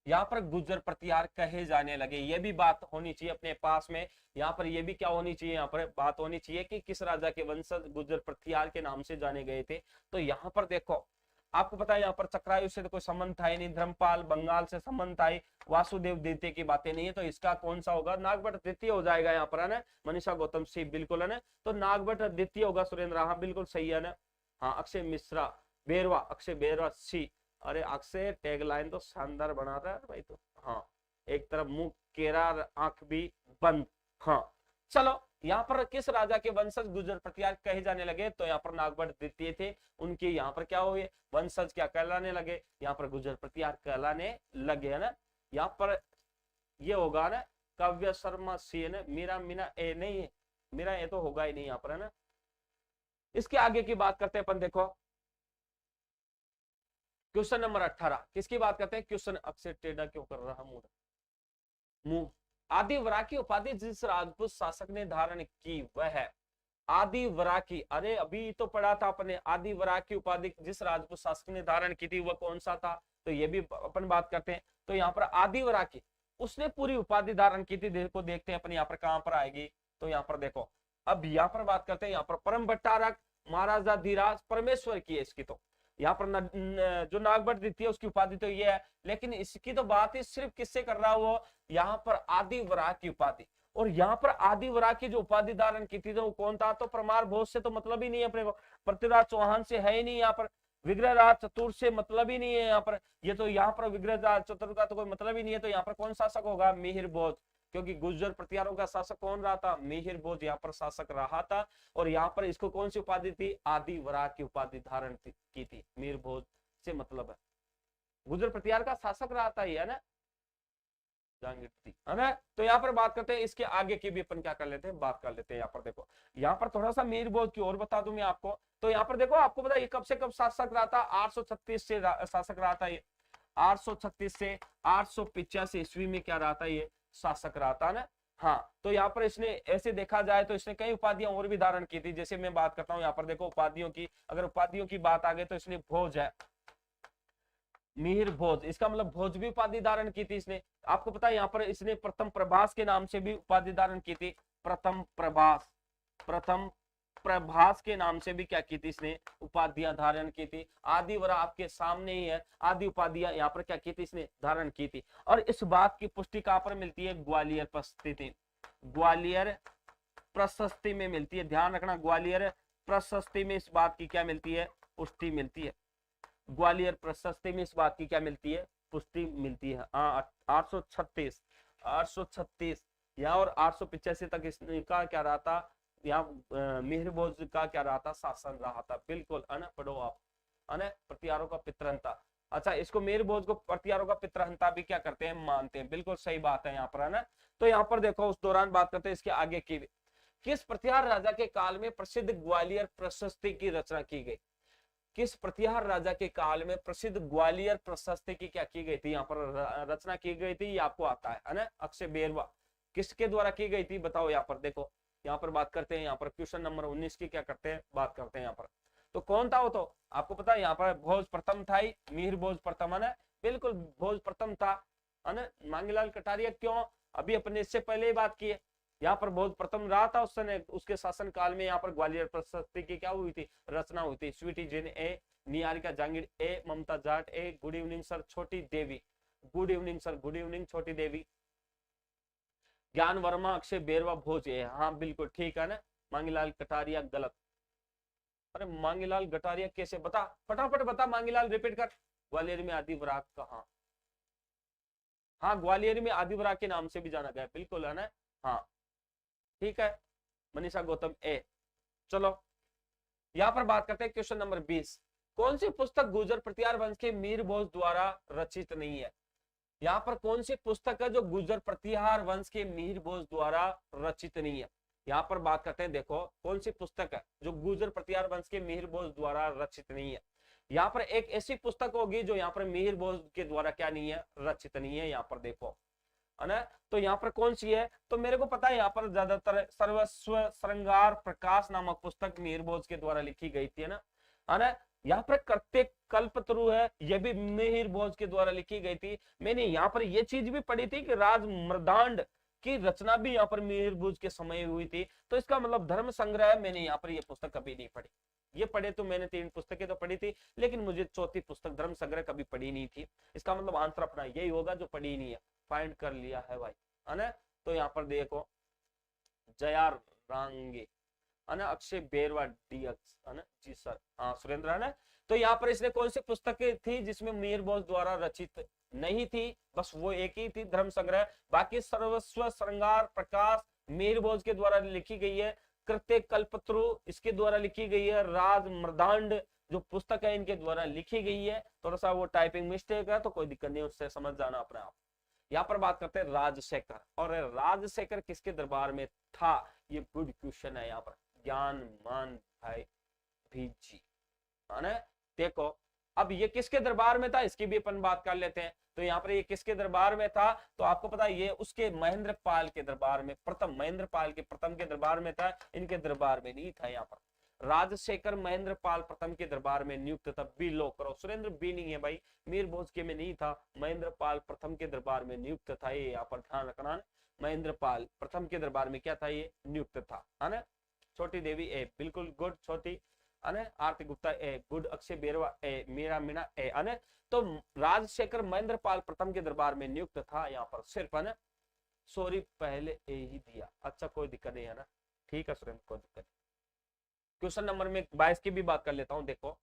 यहाँ पर गुर्जर प्रतिहार कहे जाने लगे, ये भी बात होनी चाहिए अपने पास में, यहाँ पर ये भी क्या होनी चाहिए, यहाँ पर बात होनी चाहिए कि किस राजा के वंशज गुर्जर प्रतिहार के नाम से जाने गए थे। तो यहाँ पर देखो आपको पता है यहाँ पर चक्रायु से तो कोई संबंध था ही नहीं, धर्मपाल बंगाल से संबंध था, वासुदेव द्वितीय की बातें नहीं है, तो इसका कौन सा होगा, नागभट्ट द्वितीय हो जाएगा यहाँ पर, है ना। मनीषा गौतम सी बिल्कुल है ना, तो नागभट्ट द्वितीय होगा सुरेंद्र, हाँ बिल्कुल सही है ना। हाँ अक्षय मिश्रा बेरवा, अक्षय बेरवा सी, अरे अक्षय टैगलाइन तो शानदार बना रहा है भाई। तो हाँ, एक तरफ मुंह केरा, आंख भी बंद। हाँ चलो, यहाँ पर किस राजा के वंशज गुर्जर प्रतिहार कहे जाने लगे? तो यहाँ पर नागभट्ट द्वितीय थे, उनके यहाँ पर क्या हुए? वंशज क्या कहलाने लगे? यहाँ पर गुर्जर प्रतिहार कहलाने लगे, है ना। यहाँ पर ये होगा ना, काव्य शर्मा सेन, मीरा मीना ए नहीं है, मेरा ये तो होगा ही नहीं यहाँ पर, है ना। इसके आगे की बात करते हैं अपन, देखो क्वेश्चन नंबर 18 किसकी बात करते हैं? क्वेश्चन अक्षय टेढ़ा क्यों कर रहा मुंह मुंह आदिवरा की उपाधि जिस राजपूत शासक ने धारण की वह है आदिवरा की। अरे अभी तो पढ़ा था अपने, आदिवरा की उपाधि जिस राजपूत शासक ने धारण की थी वह कौन सा था? तो ये भी अपन बात करते हैं। तो यहाँ पर आदिवरा की उसने पूरी उपाधि धारण की थी। देखो देखते हैं अपन यहाँ पर कहां पर आएगी। तो यहाँ पर देखो, अब यहाँ पर बात करते हैं, यहाँ पर परम भट्टारक महाराजा धीराज परमेश्वर की है इसकी। तो यहाँ पर जो नागभट्ट द्वितीय उसकी उपाधि तो ये है, लेकिन इसकी तो बात ही सिर्फ किससे कर रहा हो? यहाँ पर आदिवरा की उपाधि। और यहाँ पर आदिवरा की जो उपाधि धारण की थी तो वो कौन था? तो परमार भोज से तो मतलब ही नहीं है अपने को, पृथ्वीराज चौहान से है ही नहीं, यहाँ पर विग्रहराज चतुर से मतलब ही नहीं है यहाँ पर। ये तो यहाँ पर विग्रहराज चतुर का तो कोई मतलब ही नहीं है। तो यहाँ पर कौन शासक होगा? मिहिर भोज, क्योंकि गुर्जर प्रतिहारों का शासक कौन रहा था? मिहिर भोज यहाँ पर शासक रहा था। और यहाँ पर इसको कौन सी उपाधि थी? आदिवरा की उपाधि धारण की थी। मिहिर भोज से मतलब है, गुर्जर प्रतिहार का शासक रहा था ये, है ना, है ना। तो यहाँ पर बात करते हैं, इसके आगे की भी अपन क्या कर लेते हैं, बात कर लेते हैं। यहाँ पर देखो, यहाँ पर थोड़ा सा मिहिर भोज की और बता दूं मैं आपको। तो यहाँ पर देखो, आपको पता है ये कब से कब शासक रहा था? 836 से शासक रहा था ये, 836 से 885 ईस्वी में क्या रहा था? ये शासक रहा था ना। हाँ, तो यहाँ पर इसने ऐसे देखा जाए तो इसने कई उपाधियां और भी धारण की थी। जैसे मैं बात करता हूँ यहाँ पर देखो उपाधियों की, अगर उपाधियों की बात आ गई तो इसने भोज है, मिहिर भोज, इसका मतलब भोज भी उपाधि धारण की थी इसने। आपको पता है यहाँ पर इसने प्रथम प्रभास के नाम से भी उपाधि धारण की थी। प्रथम प्रभास, प्रथम प्रभास के नाम से भी क्या की थी इसने? उपाधियां धारण की थी। आदिवरा आपके सामने ही है, आदि उपाधियां यहाँ पर क्या की थी? इसने धारण की थी। और इस बात की पुष्टि कहां पर मिलती है? ग्वालियर प्रशस्ति, ग्वालियर प्रशस्ति में मिलती है। ध्यान रखना, ग्वालियर प्रशस्ति में इस बात की क्या मिलती है? पुष्टि मिलती है। ग्वालियर प्रशस्ति में इस बात की क्या मिलती है? पुष्टि मिलती है। 836 यहाँ और 885 तक इसका क्या रहा था? यहाँ मिहिर भोज का क्या रहा था? शासन रहा था। बिल्कुल, है ना, पढ़ो आप, है ना, प्रतिहारों का पितृहंता। अच्छा, इसको मिहिर भोज को प्रतिहारों का पितृहंता भी क्या करते हैं? मानते हैं। बिल्कुल सही बात है यहाँ पर, है ना। तो यहाँ पर देखो, उस दौरान बात करते हैं इसके आगे की। किस प्रतिहार राजा के काल में प्रसिद्ध ग्वालियर प्रशस्ति की रचना की गई? किस प्रतिहार राजा के काल में प्रसिद्ध ग्वालियर प्रशस्ति की क्या की गई थी? यहाँ पर रचना की गई थी, ये आपको आता है ना, अक्षय बेरवा। किसके द्वारा की गई थी बताओ? यहाँ पर देखो, यहाँ पर बात करते हैं, यहाँ पर क्वेश्चन नंबर 19 की क्या करते हैं, बात करते हैं यहाँ पर। तो कौन था वो? तो आपको पता है यहाँ पर भोज प्रथम था ही, मिहिर भोज प्रथम, है ना। बिल्कुल, भोज प्रथम था, है ना। मांगीलाल कटारिया क्यों? अभी अपने इससे पहले ही बात की है। यहाँ पर भोज प्रथम रहा था उस समय, उसके शासन काल में यहाँ पर ग्वालियर प्रशस्ति की क्या हुई थी? रचना हुई थी। Sweety Jain A, Niharika Jangid A, Mamta Jat A, good evening sir Chhoti Devi, good evening sir, good evening Chhoti Devi, ज्ञान वर्मा, अक्षय बेरवा, भोज ए। हाँ बिल्कुल ठीक है ना। मांगीलाल कटारिया गलत। अरे मांगीलाल कटारिया कैसे? बता फटाफट बता, मांगीलाल रिपीट कर। ग्वालियर में आदिवरा कहाँ? हाँ, ग्वालियर में आदिवरा के नाम से भी जाना गया, बिल्कुल, है ना। हाँ ठीक है, मनीषा गौतम ए। चलो यहाँ पर बात करते हैं क्वेश्चन नंबर 20। कौन सी पुस्तक गुर्जर प्रतिहार वंश के मिहिर भोज द्वारा रचित नहीं है? यहाँ पर कौन सी पुस्तक है जो गुर्जर प्रतिहार वंश के मिहिर भोज द्वारा रचित नहीं है? यहाँ पर बात करते हैं, देखो कौन सी पुस्तक है जो गुर्जर प्रतिहार वंश के मिहिर भोज द्वारा रचित नहीं है। यहाँ पर एक ऐसी पुस्तक होगी जो यहाँ पर मिहिर भोज के द्वारा क्या नहीं है? रचित नहीं है। यहाँ पर देखो, है ना। तो यहाँ पर कौन सी है? तो मेरे को पता है यहाँ पर ज्यादातर सर्वस्व श्रृंगार प्रकाश नामक पुस्तक मिहिर भोज के द्वारा लिखी गई थी, है ना। यहाँ पर कर्ते कल्पतरु है, यह भी मिहिर भोज के द्वारा लिखी गई थी। मैंने यहाँ पर यह चीज भी पढ़ी थी कि राज मृदांड की रचना भी यहाँ पर मिहिर भोज के समय हुई थी। तो इसका मतलब धर्म संग्रह, मैंने यहाँ पर यह पुस्तक कभी नहीं पढ़ी। ये पढ़े तो मैंने 3 पुस्तकें तो पढ़ी थी, लेकिन मुझे चौथी पुस्तक धर्म संग्रह कभी पढ़ी नहीं थी। इसका मतलब आंसर अपना यही होगा जो पढ़ी नहीं है। फाइंड कर लिया है भाई, है ना। तो यहाँ पर देखो, जया रांगे, है ना, अक्षय बेरवा डीएक्स, है ना जी सर, हाँ सुरेंद्र, है ना। तो यहाँ पर इसने कौन सी पुस्तकें थी जिसमें मीर बोस द्वारा रचित नहीं थी? बस वो एक ही थी, धर्म संग्रह। बाकी सर्वस्व, श्रृंगार, प्रकाश मीर बोस के द्वारा लिखी गई है। कृत्य कल्पत्रु इसके द्वारा लिखी गई है। राज मृदांड जो पुस्तक है इनके द्वारा लिखी गई है। थोड़ा सा वो टाइपिंग मिस्टेक है तो कोई दिक्कत नहीं, उससे समझ जाना अपने आप। यहाँ पर बात करते हैं राजशेखर, और राजशेखर किसके दरबार में था? ये गुड क्वेश्चन है यहाँ पर। ज्ञान मान भाई भीजी, है ना? देखो अब ये किसके दरबार में था इसकी भी अपन बात कर लेते हैं। तो यहाँ पर ये किसके दरबार में था? तो आपको पता है ये उसके महेंद्र पाल के दरबार में, प्रथम महेंद्र पाल के प्रथम के दरबार में था, इनके दरबार में नहीं था। यहाँ पर राजशेखर महेंद्र पाल प्रथम के दरबार में नियुक्त था। बी लो करो, सुरेंद्र बी नहीं है भाई, मीर भोज के में नहीं था, महेंद्र पाल प्रथम के दरबार में नियुक्त था। ये यहाँ पर ध्यान रखना, महेंद्र पाल प्रथम के दरबार में क्या था? ये नियुक्त था, है ना? छोटी देवी ए, बिल्कुल गुड छोटी, आरती गुप्ता ए गुड, अक्षय बेरवा ए, मीरा मीना ए, है तो राजशेखर महेंद्र पाल प्रथम के दरबार में नियुक्त था। यहाँ पर सिर्फ, है ना, सॉरी पहले ए ही दिया। अच्छा कोई दिक्कत नहीं है ना, ठीक है सुरेंद्र, कोई दिक्कत। क्वेश्चन नंबर में 22 की भी बात कर लेता हूं। देखो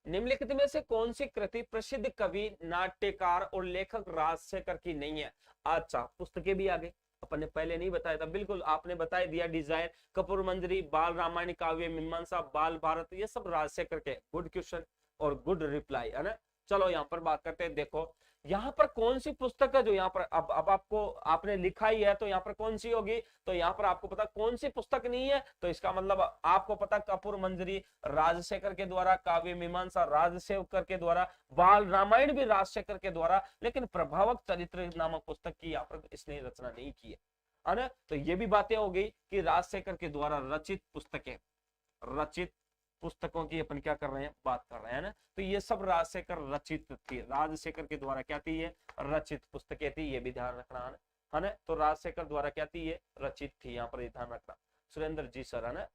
निम्नलिखित में से कौन सी कृति प्रसिद्ध कवि, नाट्यकार और लेखक राजशेखर की नहीं है? अच्छा पुस्तकें भी आ गई, अपन ने पहले नहीं बताया था, बिल्कुल आपने बता दिया। डिजायर, कपूर मंजरी, बाल रामायण काव्य मीमांसा, बाल भारत, ये सब राजशेखर के। गुड क्वेश्चन और गुड रिप्लाई, है ना? चलो यहाँ पर बात करते हैं। देखो यहाँ पर कौन सी पुस्तक है जो यहाँ पर अब आपको आपने लिखा ही है, तो यहाँ पर कौन सी होगी? तो यहाँ पर आपको पता कौन सी पुस्तक नहीं है, तो इसका मतलब आपको पता कपूर मंजरी राजशेखर के द्वारा, काव्य मीमांसा राजशेखर के द्वारा, बाल रामायण भी राजशेखर के द्वारा, लेकिन प्रभावक चरित्र नामक पुस्तक की यहाँ पर इसने रचना नहीं की है ना? तो ये भी बातें हो गई कि राजशेखर के द्वारा रचित पुस्तकें, रचित पुस्तकों की अपन क्या कर रहे हैं, बात कर रहे हैं ना? तो ये सब राजशेखर रचित थी, राजशेखर के द्वारा क्या थी? ये रचित पुस्तकें थी, ये भी ध्यान रखना है ना? तो राजशेखर द्वारा क्या थी? ये रचित थी, यहाँ पर ध्यान रखना। सुरेंद्र जी सर, है ना?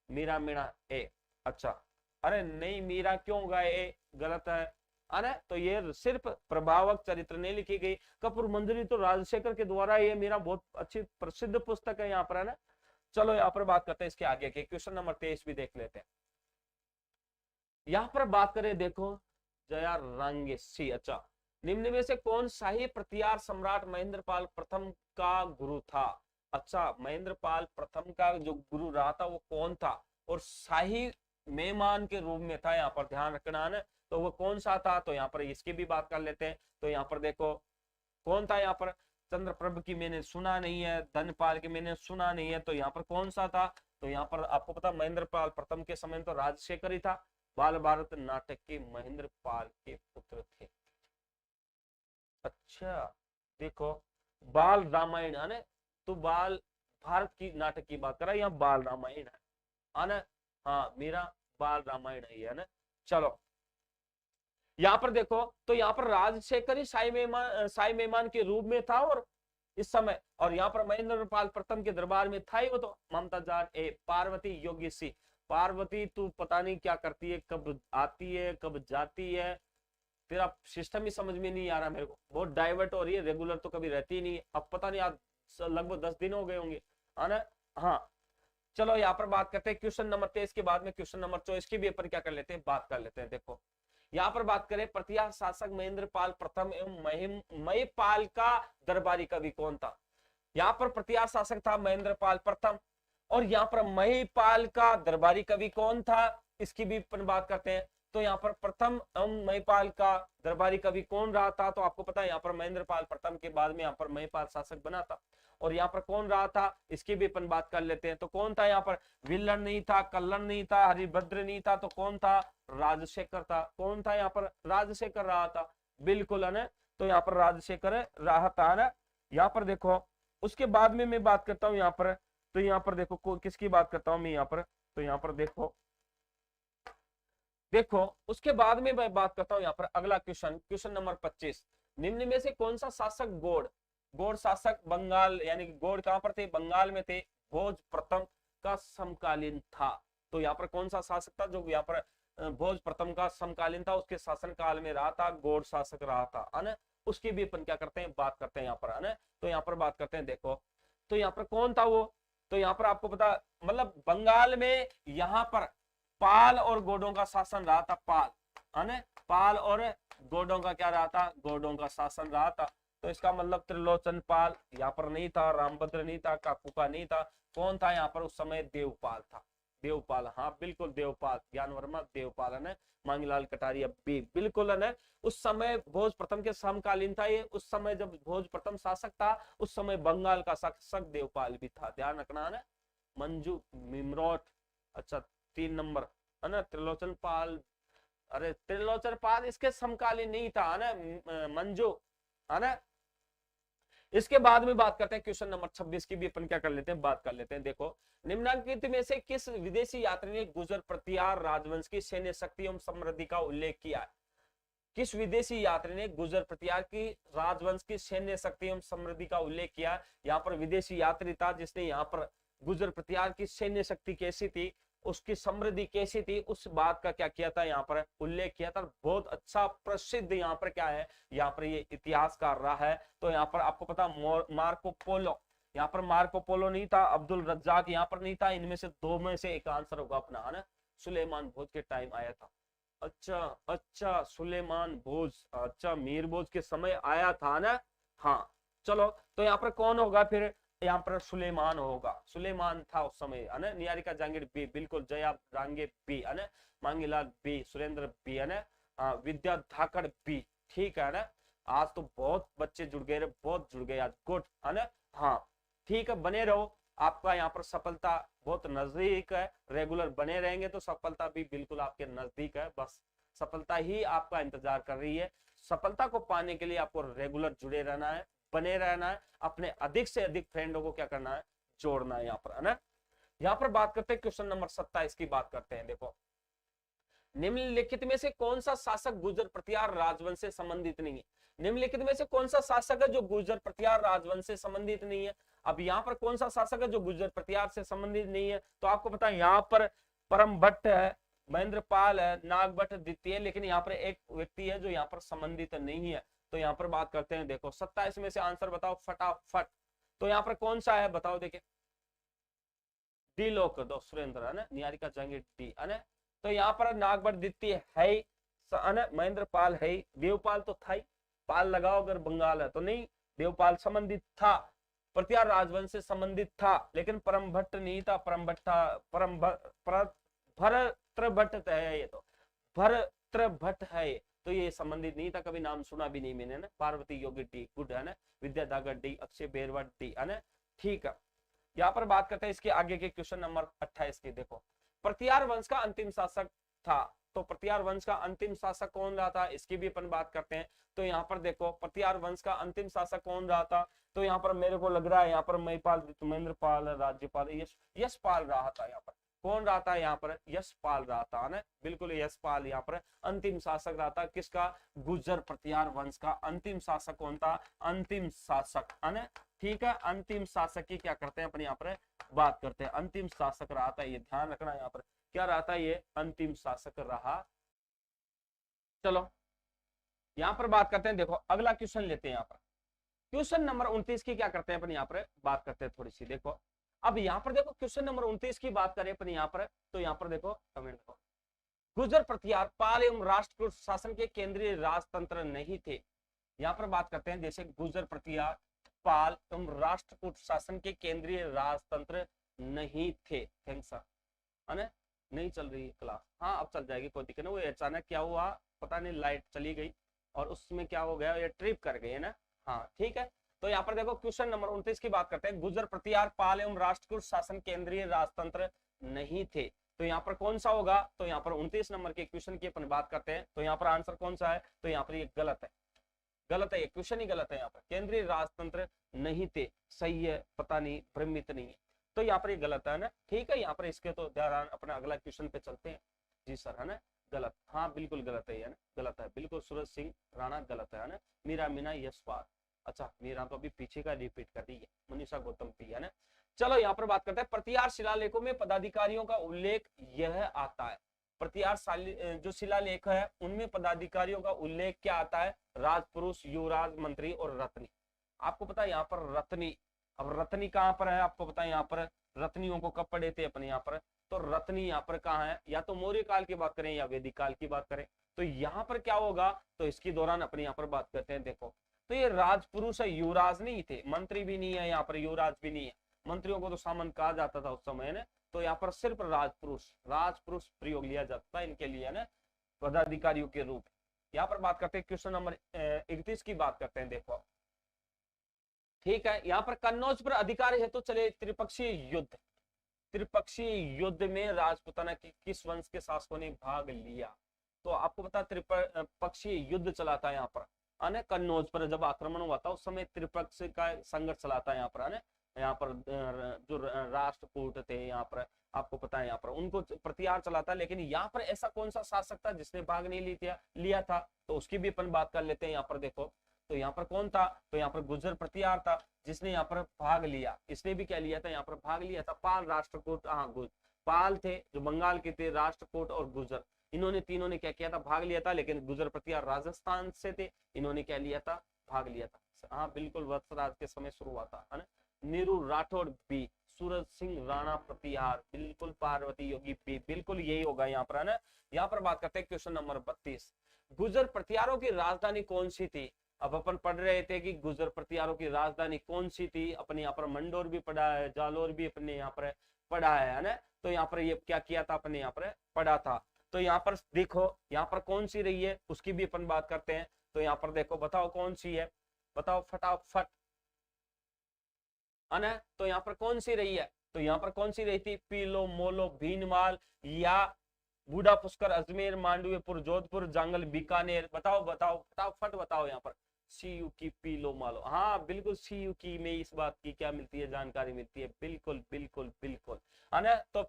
मीरा मीणा ए, अच्छा अरे नहीं मीरा क्यों गाए ए, गलत है ना? तो ये सिर्फ प्रभावक चरित्र नहीं लिखी गई। कपूर मंजरी तो राजशेखर के द्वारा, ये मेरा बहुत अच्छी प्रसिद्ध पुस्तक है यहाँ पर, है ना? चलो यहाँ पर बात करते हैं इसके आगे के। क्वेश्चन नंबर 23 भी देख लेते हैं। यहाँ पर बात करें, देखो जया रंगेसी, अच्छा निम्न में से कौन शाही प्रतिहार सम्राट महेंद्र पाल प्रथम का गुरु था? अच्छा महेंद्र पाल प्रथम का जो गुरु रहा था वो कौन था, और शाही मेहमान के रूप में था, यहाँ पर ध्यान रखना है। तो वो कौन सा था? तो यहाँ पर इसकी भी बात कर लेते हैं। तो यहाँ पर देखो कौन था? यहाँ पर चंद्रप्रभ की मैंने सुना नहीं है, धनपाल की मैंने सुना नहीं है, तो यहाँ पर कौन सा था? तो यहाँ पर आपको पता महेंद्र पाल प्रथम के समय तो राजशेखर ही था। बाल भारत नाटक के महेंद्र पाल के पुत्र थे। अच्छा देखो बाल रामायण, है ना? तो बाल भारत की नाटक की बात कर रहा है, यहाँ बाल रामायण है ना? हाँ मेरा बाल रामायण है ना? चलो यहाँ पर देखो, तो यहाँ पर राजशेखर ही शाही मेहमान के रूप में था और इस समय, और यहाँ पर महेंद्र पाल प्रथम के दरबार में था ही वो तो ममता जान ए। पार्वती योगी सी, पार्वती तू पता नहीं क्या करती है, कब आती है कब जाती है, तेरा सिस्टम ही समझ में नहीं आ रहा मेरे को, बहुत डाइवर्ट हो रही है, रेगुलर तो कभी रहती नहीं। अब पता नहीं आज लगभग 10 दिन हो गए होंगे, है ना? हाँ चलो यहाँ पर बात करते हैं क्वेश्चन नंबर 23 के बाद में क्वेश्चन नंबर 24 की भी अपन क्या कर लेते हैं, बात कर लेते हैं। देखो यहाँ पर बात करें, प्रतिहार शासक महेंद्र पाल प्रथम एवं महिपाल का दरबारी कवि कौन था? यहाँ पर प्रतिहार शासक था महेंद्र पाल प्रथम, और यहाँ पर महिपाल का दरबारी कवि कौन था, इसकी भी अपन बात करते हैं। तो यहाँ पर प्रथम एवं महिपाल का दरबारी कवि कौन रहा था? तो आपको पता है यहाँ पर महेंद्र पाल प्रथम के बाद में यहाँ पर महिपाल शासक बना था, और यहाँ पर कौन रहा था इसकी भी अपन बात कर लेते हैं। तो कौन था यहाँ पर? विल्लन नहीं था, कल्लन नहीं था, हरिभद्र नहीं था, तो कौन था? राजशेखर था। कौन था यहाँ पर? राजशेखर रहा था, बिल्कुल है ना? तो यहाँ पर राजशेखर रहा था ना? यहाँ पर देखो उसके बाद में मैं बात करता हूँ यहाँ पर, तो यहाँ पर देखो किसकी बात करता हूँ मैं यहाँ पर, तो यहाँ पर देखो उसके बाद में मैं बात करता हूँ यहाँ पर अगला क्वेश्चन, क्वेश्चन नंबर 25। निम्न में से कौन सा शासक गौड़ शासक बंगाल, यानी कि गौड़ कहां पर थे? बंगाल में थे, भोज प्रथम का समकालीन था। तो यहाँ पर कौन सा शासक था जो यहाँ पर भोज प्रथम का समकालीन था, उसके शासन काल में रहा था, गौड़ शासक रहा था, है ना? उसकी भी अपन क्या करते हैं, बात करते हैं यहाँ पर, है ना? तो यहाँ पर बात करते हैं। देखो तो यहाँ पर कौन था वो? तो यहाँ पर आपको पता, मतलब बंगाल में यहाँ पर पाल और गौड़ों का शासन रहा था, पाल, है ना, पाल और गोडों का क्या रहा था, गोडों का शासन रहा था। तो इसका मतलब त्रिलोचन पाल यहाँ पर नहीं था, रामभद्र नहीं था, काकूका नहीं था, कौन था यहाँ पर उस समय, देवपाल था। देवपाल, हाँ बिल्कुल देवपाल, ज्ञान वर्मा देवपाल है ना, मांगीलाल कटारिया बी बिल्कुल है ना। उस समय भोज प्रथम के समकालीन था ये, उस समय जब भोज प्रथम शासक था उस समय बंगाल का शासक देवपाल भी था, ध्यान रखना है ना। मंजू मिमरोट, अच्छा 3 नंबर है ना, त्रिलोचन पाल, अरे त्रिलोचन पाल इसके समकालीन नहीं था है ना, मंजू है ना। इसके बाद में बात करते हैं क्वेश्चन नंबर 26 की भी अपन क्या कर लेते हैं, बात कर लेते हैं। देखो, निम्नलिखित में से किस विदेशी यात्री ने गुर्जर प्रतिहार राजवंश की सैन्य शक्ति एवं समृद्धि का उल्लेख किया है? किस विदेशी यात्री ने गुर्जर प्रतिहार की राजवंश की सैन्य शक्ति एवं समृद्धि का उल्लेख किया? यहाँ पर विदेशी यात्री था जिसने यहाँ पर गुर्जर प्रतिहार की सैन्य शक्ति कैसी थी, उसकी समृद्धि कैसी थी, उस बात का क्या किया था, यहाँ पर उल्लेख किया था। बहुत अच्छा प्रसिद्ध यहाँ पर क्या है, यहाँ पर ये इतिहासकार रहा है। तो यहाँ पर आपको पता मार्को पोलो, यहाँ पर मार्को पोलो नहीं था, अब्दुल रज्जाक यहाँ पर नहीं था, इनमें से 2 में से एक आंसर होगा अपना है ना। सुलेमान भोज के टाइम आया था, अच्छा अच्छा सुलेमान भोज, अच्छा मीर भोज के समय आया था ना। हाँ चलो, तो यहाँ पर कौन होगा फिर, यहाँ पर सुलेमान होगा, सुलेमान था उस समय है ना। निहारिका जहांगीर बी बिल्कुल, जया रांगे बी है ना, मांगीलाल बी, सुरेंद्र बी है ना, विद्या धाकड़ बी, ठीक है ना। आज तो बहुत बच्चे जुड़ गए, बहुत जुड़ गए आज, गुड है ना। हाँ ठीक है, बने रहो, आपका यहाँ पर सफलता बहुत नजदीक है, रेगुलर बने रहेंगे तो सफलता भी बिल्कुल आपके नजदीक है, बस सफलता ही आपका इंतजार कर रही है। सफलता को पाने के लिए आपको रेगुलर जुड़े रहना है, बने रहना है, अपने अधिक से अधिक फ्रेंडों को क्या करना है, जोड़ना है यहाँ पर है ना। यहाँ पर बात करते हैं क्वेश्चन नंबर 27 की बात करते हैं। देखो, निम्नलिखित में से कौन सा शासक गुर्जर प्रतिहार राजवंश से संबंधित नहीं है? निम्नलिखित में से कौन सा शासक है जो गुर्जर प्रतिहार राजवंश से संबंधित नहीं है? अब यहाँ पर कौन सा शासक है जो गुर्जर प्रतिहार से संबंधित नहीं है? तो आपको पता है यहाँ पर परम भट्ट है, महेंद्र पाल है, नागभट्ट द्वितीय, लेकिन यहाँ पर एक व्यक्ति है जो यहाँ पर संबंधित नहीं है। तो यहाँ पर बात करते हैं, देखो 27 में से आंसर बताओ फटाफट। तो यहाँ पर कौन सा है बताओ, देखिए डी लोक दो, सुरेंद्र है ना, निहारिका जहांगीर डी है ना। तो यहाँ पर नागभट्ट द्वितीय है, महेंद्र पाल है, देवपाल तो था ही, पाल लगाओ अगर बंगाल है तो नहीं, देवपाल संबंधित था, प्रतिहार राजवंश से संबंधित था, लेकिन परम भट्ट नहीं था, परम भट्ट था, भरत्र भट्ट है, ये तो भरत्र भट्ट है, तो ये संबंधित नहीं था, कभी नाम सुना भी नहीं मैंने ना। पार्वती योगी डी गुड है ना, विद्या दागर डी, अक्षय बेरवट डी है ना, ठीक है। यहाँ पर बात करते हैं इसके आगे के क्वेश्चन नंबर 28 की। देखो, प्रतिहार वंश का अंतिम शासक था, तो प्रतिहार वंश का अंतिम शासक कौन रहा था, इसकी भी अपन बात करते हैं। तो यहाँ पर देखो, प्रतिहार वंश का अंतिम शासक कौन रहा था, तो यहाँ पर मेरे को लग रहा है यहाँ पर महिपाल, महेंद्र पाल, राज्यपाल यशपाल रहा था। यहाँ पर कौन रहा था, यहाँ पर यशपाल रहा था ना, बिल्कुल यशपाल यहाँ पर अंतिम शासक रहा था। किसका, गुर्जर प्रतिहार वंश का अंतिम शासक कौन था, अंतिम शासक है ना, ठीक है। अंतिम शासक की क्या करते हैं अपन यहाँ पर बात करते हैं, अंतिम शासक रहा था, ये ध्यान रखना, यहाँ पर क्या रहा था, ये अंतिम शासक रहा। चलो यहाँ पर बात करते हैं, देखो अगला क्वेश्चन लेते हैं। यहाँ पर क्वेश्चन नंबर 29 की क्या करते हैं अपन यहाँ पर बात करते हैं थोड़ी सी। देखो अब यहाँ पर देखो क्वेश्चन नंबर 29 की बात करें अपन यहाँ पर, तो यहाँ पर देखो कमेंट देखो, गुर्जर प्रतिहार पाल एवं राष्ट्रकूट शासन के केंद्रीय राजतंत्र नहीं थे। यहाँ पर बात करते हैं, जैसे गुर्जर प्रतिहार पाल एवं राष्ट्रकूट शासन के केंद्रीय राजतंत्र नहीं थे। थैंक्स सर, है ना, नहीं चल रही है क्लास, हाँ अब चल जाएगी, कोई दिक्कत नहीं। वो अचानक क्या हुआ पता नहीं, लाइट चली गई और उसमें क्या हो गया, ये ट्रिप कर गई है ना, हाँ ठीक है। तो यहाँ पर देखो क्वेश्चन नंबर 29 की बात करते हैं, गुर्जर प्रतिहार पाल एवं राष्ट्रकूट शासन केंद्रीय राजतंत्र नहीं थे। तो यहाँ पर कौन सा होगा, तो यहाँ पर 29 नंबर के क्वेश्चन की अपन बात करते हैं। तो यहाँ पर आंसर कौन सा है, तो यहाँ पर ये गलत है, गलत है, ये क्वेश्चन ही गलत है। यहाँ पर केंद्रीय राजतंत्र नहीं थे, सही है, पता नहीं, भ्रमित नहीं है, तो यहाँ पर ये गलत है ना, ठीक है। यहाँ पर इसके तो ध्यान, अपना अगला क्वेश्चन पे चलते हैं। जी सर, है ना, गलत, हाँ बिल्कुल गलत है, ना गलत है बिल्कुल, सूरज सिंह राणा गलत है ना, मीरा मीना यशपाल, अच्छा मीरा तो अभी पीछे का रिपीट कर रही है, मनीषा गौतम पी है ना। चलो यहाँ पर बात करते हैं, प्रतिहार शिलालेखों में पदाधिकारियों का उल्लेख यह आता है, प्रतिहार जो शिलालेख है उनमें पदाधिकारियों का उल्लेख क्या आता है, राजपुरुष, युवराज, मंत्री और रत्नी। आपको पता है यहाँ पर रत्नी, अब रत्नी कहाँ पर है, आपको पता है यहाँ पर रत्नियों को कब पढ़े थे अपने यहाँ पर, तो रत्नी यहाँ पर कहाँ है, या तो मौर्य काल की बात करें या वैदिक काल की बात करें, तो यहाँ पर क्या होगा, तो इसके दौरान अपने यहाँ पर बात करते हैं। देखो तो ये राजपुरुष है, युवराज नहीं थे, मंत्री भी नहीं है, यहाँ पर युवराज भी नहीं है, मंत्रियों को तो सामंत कहा जाता था उस समय ना। तो यहाँ पर सिर्फ राजपुरुष प्रयोग लिया जाता है इनके लिए ना, पदाधिकारियों के रूप। यहाँ पर बात करते हैं क्वेश्चन नंबर 31 की बात करते हैं। देखो ठीक है, यहाँ पर कन्नौज पर अधिकार है तो चले त्रिपक्षीय युद्ध में राजपूताना की किस वंश के शासकों ने भाग लिया। तो आपको पता त्रिपक्षीय युद्ध चला था यहाँ पर है, कन्नौज पर जब आक्रमण हुआ था उस समय त्रिपक्ष का संघर्ष चला था यहाँ पर है। यहाँ पर जो राष्ट्रकूट थे यहाँ पर आपको पता है यहाँ पर उनको प्रतिहार चला था, लेकिन यहाँ पर ऐसा कौन सा शासक था जिसने भाग नहीं लिया था, तो उसकी भी अपन बात कर लेते हैं। यहाँ पर देखो तो यहाँ पर कौन था, तो यहाँ पर गुर्जर प्रतिहार था जिसने यहाँ पर भाग लिया। इसने भी क्या लिया था, यहाँ पर भाग लिया था। पाल, राष्ट्रकूट, पाल थे जो बंगाल के थे, राष्ट्रकूट और गुर्जर, इन्होंने तीनों ने क्या किया था, भाग लिया था। लेकिन गुर्जर प्रतिहार राजस्थान से थे, इन्होंने क्या लिया था, भाग लिया था। हाँ बिल्कुल, वत्सराज के समय शुरू हुआ था है ना। नीरू राठौड़ बी, सूरज सिंह राणा प्रतिहार, बिल्कुल पार्वती योगी बी, बिल्कुल यही होगा यहाँ पर है ना। यहाँ पर बात करते हैं क्वेश्चन नंबर 32, गुर्जर प्रतिहारों की राजधानी कौन सी थी। अब अपन पढ़ रहे थे कि गुर्जर प्रतिहारों की राजधानी कौन सी थी, अपने यहाँ पर मंडोर भी पढ़ा है, जालोर भी अपने यहाँ पर पढ़ा है ना। तो यहाँ पर ये क्या किया था, अपने यहाँ पर पढ़ा था। तो यहाँ पर देखो यहाँ पर कौन सी रही है उसकी भी अपन बात करते हैं। तो यहाँ पर देखो बताओ कौन सी है, बताओ फटाफट है ना। तो यहाँ पर कौन सी रही है, तो यहाँ पर कौन सी रही थी, पीलो, मोलो, भीनमाल या बूढ़ा पुष्कर, अजमेर, मांडवीपुर, जोधपुर, जांगल, बीकानेर। बताओ बताओ फटाफट बताओ। यहाँ पर सीयू की पीलो मालो, हाँ बिल्कुल सीयू की में इस बात की क्या मिलती है, जानकारी मिलती है। बिल्कुल बिल्कुल बिल्कुल है ना। तो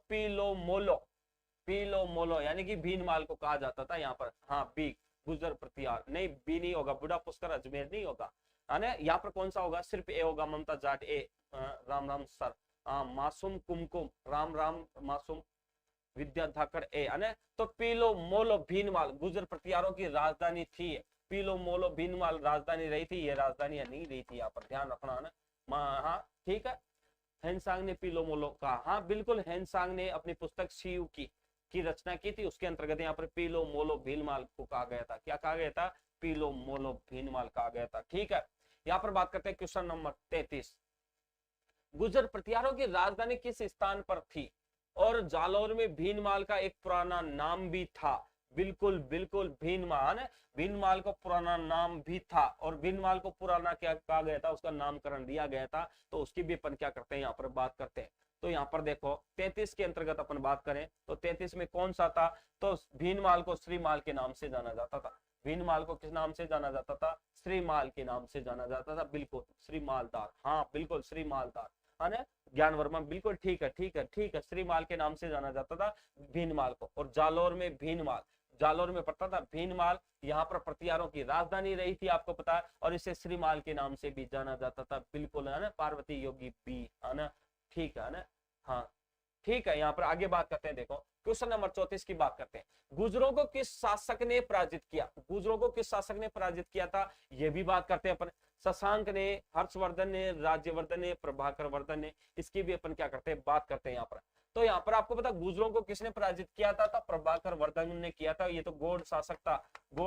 पीलो मोलो यानी कि भीनमाल को कहा जाता था यहाँ पर। हाँ बी गुर्जर प्रतिहार, नहीं बी नहीं होगा, बूढ़ा पुष्कर अजमेर नहीं होगा है ना। यहाँ पर कौन सा होगा, सिर्फ ए होगा, ममता जाट ए, राम राम सर, मासूम कुमकुम, राम राम मासूम, विद्या धाकड़ ए है ना। तो पीलो मोलो भीनमाल गुर्जर प्रतिहारों की राजधानी थी। पीलो मोलो भीनमाल राजधानी रही थी, ये राजधानी नहीं रही थी, यहाँ पर ध्यान रखना है ना। हाँ ठीक है, हेनसांग ने पीलो मोलो कहा, हाँ बिल्कुल हेनसांग ने अपनी पुस्तक सीयू की रचना की थी, उसके अंतर्गत यहाँ पर पीलो मोलो भीनमाल को कहा गया था। क्या कहा गया था, पीलो मोलो भीनमाल कहा गया था। ठीक है, यहाँ पर बात करते हैं क्वेश्चन नंबर 33, गुर्जर प्रतिहारों की राजधानी किस स्थान पर थी और जालौर में भीनमाल का एक पुराना नाम भी था। बिल्कुल बिल्कुल भीनमाल को पुराना नाम भी था, और भीनमाल को पुराना क्या कहा गया था, उसका नामकरण दिया गया था। तो उसकी भी अपन क्या करते हैं, यहाँ पर बात करते हैं। तो यहाँ पर देखो 33 के अंतर्गत अपन बात करें तो 33 में कौन सा था, तो भीनमाल को श्रीमाल के नाम से जाना जाता था। भीनमाल को किस नाम से जाना जाता था, श्रीमाल के नाम से जाना जाता था। बिल्कुल श्रीमालदार, हाँ बिल्कुल श्रीमालदार है ना। ज्ञान वर्मा बिल्कुल ठीक है, श्रीमाल के नाम से जाना जाता था भीनमाल को। और जालोर में पड़ता था भीनमाल, यहाँ पर प्रतिहारों की राजधानी रही थी आपको पता है, और इसे श्रीमाल के नाम से भी जाना जाता था। बिल्कुल है ना, पार्वती योगी बी है ना, ठीक है ना। हाँ ठीक है, यहाँ पर आगे बात करते हैं। देखो क्वेश्चन नंबर 34 की बात करते हैं, गुर्जरों को किस शासक ने पराजित किया था, ये भी बात करते हैं अपन। शशांक ने, हर्षवर्धन ने, राज्यवर्धन ने, प्रभाकर वर्धन ने, इसकी भी अपन क्या करते हैं, बात करते हैं यहाँ पर। तो यहाँ पर आपको पता गुर्जरों को किसने पराजित किया था, प्रभाकर वर्धन ने किया था। ये तो गौड़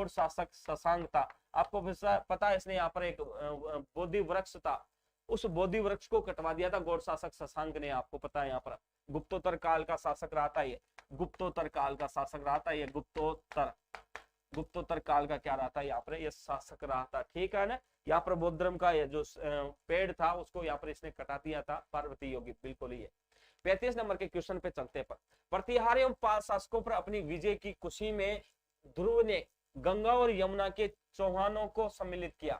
शासक शशांक था। आपको पता है इसने यहाँ पर एक बोधि वृक्ष था, उस बोधि वृक्ष को कटवा दिया था गौड़ शासक शशांक ने। आपको पता है यहाँ पर गुप्तोत्तर काल का शासक रहा था ये, गुप्तोत्तर काल का क्या रहा था यहाँ पर, ये शासक रहा था। ठीक है ना। यहाँ पर बौद्ध धर्म का ये जो पेड़ था उसको यहाँ पर इसने कटा दिया था, पार्वती योगी बिल्कुल ही है। 35 नंबर के क्वेश्चन पे चलते पर, प्रतिहार एवं पाल शासकों पर अपनी विजय की खुशी में ध्रुव ने गंगा और यमुना के चौहानों को सम्मिलित किया,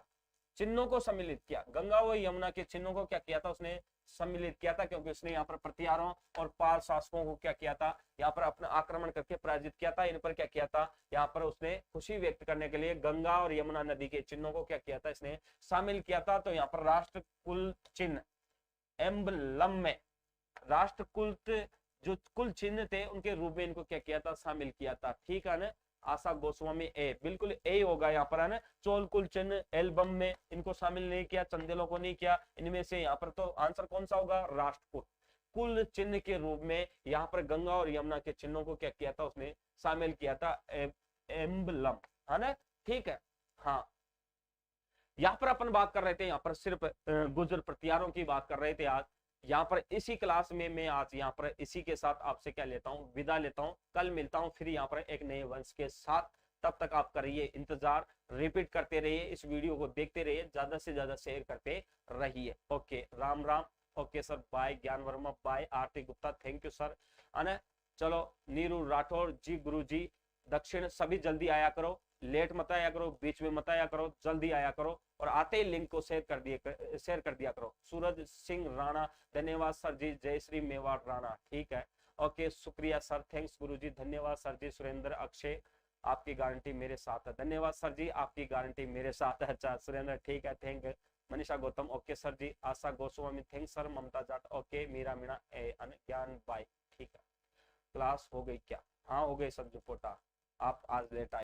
चिन्हों को सम्मिलित किया। गंगा और यमुना के चिन्हों को क्या किया था, उसने सम्मिलित किया था, क्योंकि उसने यहाँ पर प्रतिहारों और पाल शासकों को क्या किया था, यहाँ पर अपना आक्रमण करके पराजित किया था। इन पर क्या किया था, यहाँ पर उसने खुशी व्यक्त करने के लिए गंगा और यमुना नदी के चिन्हों को क्या किया था, इसने शामिल किया था। तो यहाँ पर राष्ट्र कुल चिन्ह एम्बलम में राष्ट्र कुल जो कुल चिन्ह थे उनके रूप में इनको क्या किया था, शामिल किया था। ठीक है ना। आशा गोस्वामी ए, बिल्कुल ए होगा यहाँ पर है ना। चोल कुल चिन्ह एल्बम में इनको शामिल नहीं किया, चंदेलों को नहीं किया, इनमें से यहाँ पर तो आंसर कौन सा होगा, राष्ट्रकूट कुल चिन्ह के रूप में यहाँ पर गंगा और यमुना के चिन्हों को क्या किया था, उसने शामिल किया था एम्बलम, है ना, ठीक है। हाँ, यहाँ पर अपन बात कर रहे थे, यहाँ पर सिर्फ गुर्जर प्रतिहारों की बात कर रहे थे आज। यहाँ पर इसी क्लास में मैं आज यहाँ पर इसी के साथ आपसे क्या लेता हूँ, विदा लेता हूँ। कल मिलता हूँ फिर यहाँ पर एक नए वंश के साथ। तब तक आप करिए इंतजार, रिपीट करते रहिए, इस वीडियो को देखते रहिए, ज्यादा से ज्यादा शेयर करते रहिए। Okay, Ram Ram. Okay sir, bye. Gyan Verma bye. Aarti Gupta thank you sir, है ना। चलो, नीरू राठौर जी, गुरु जी दक्षिण, सभी जल्दी आया करो, लेट मत आया करो, बीच में मत आया करो, जल्दी आया करो, और आते ही लिंक को शेयर कर दिया करो। सूरज सिंह राणा धन्यवाद सर जी। जय श्री मेवाड़ राणा, ठीक है। ओके, शुक्रिया सर, थैंक्स गुरुजी, धन्यवाद सर जी। सुरेंद्र अक्षय, आपकी गारंटी मेरे साथ है, धन्यवाद सर जी, आपकी गारंटी मेरे साथ है। अच्छा सुरेंद्र, ठीक है, thank you. Manisha Gautam, okay sir ji. Asha Goswami, thanks sir. Mamta Jat, okay. Meera Meena Gyan Bai, ठीक है। क्लास हो गई क्या? हाँ हो गई सर, जो पोटा आप आज लेट आए।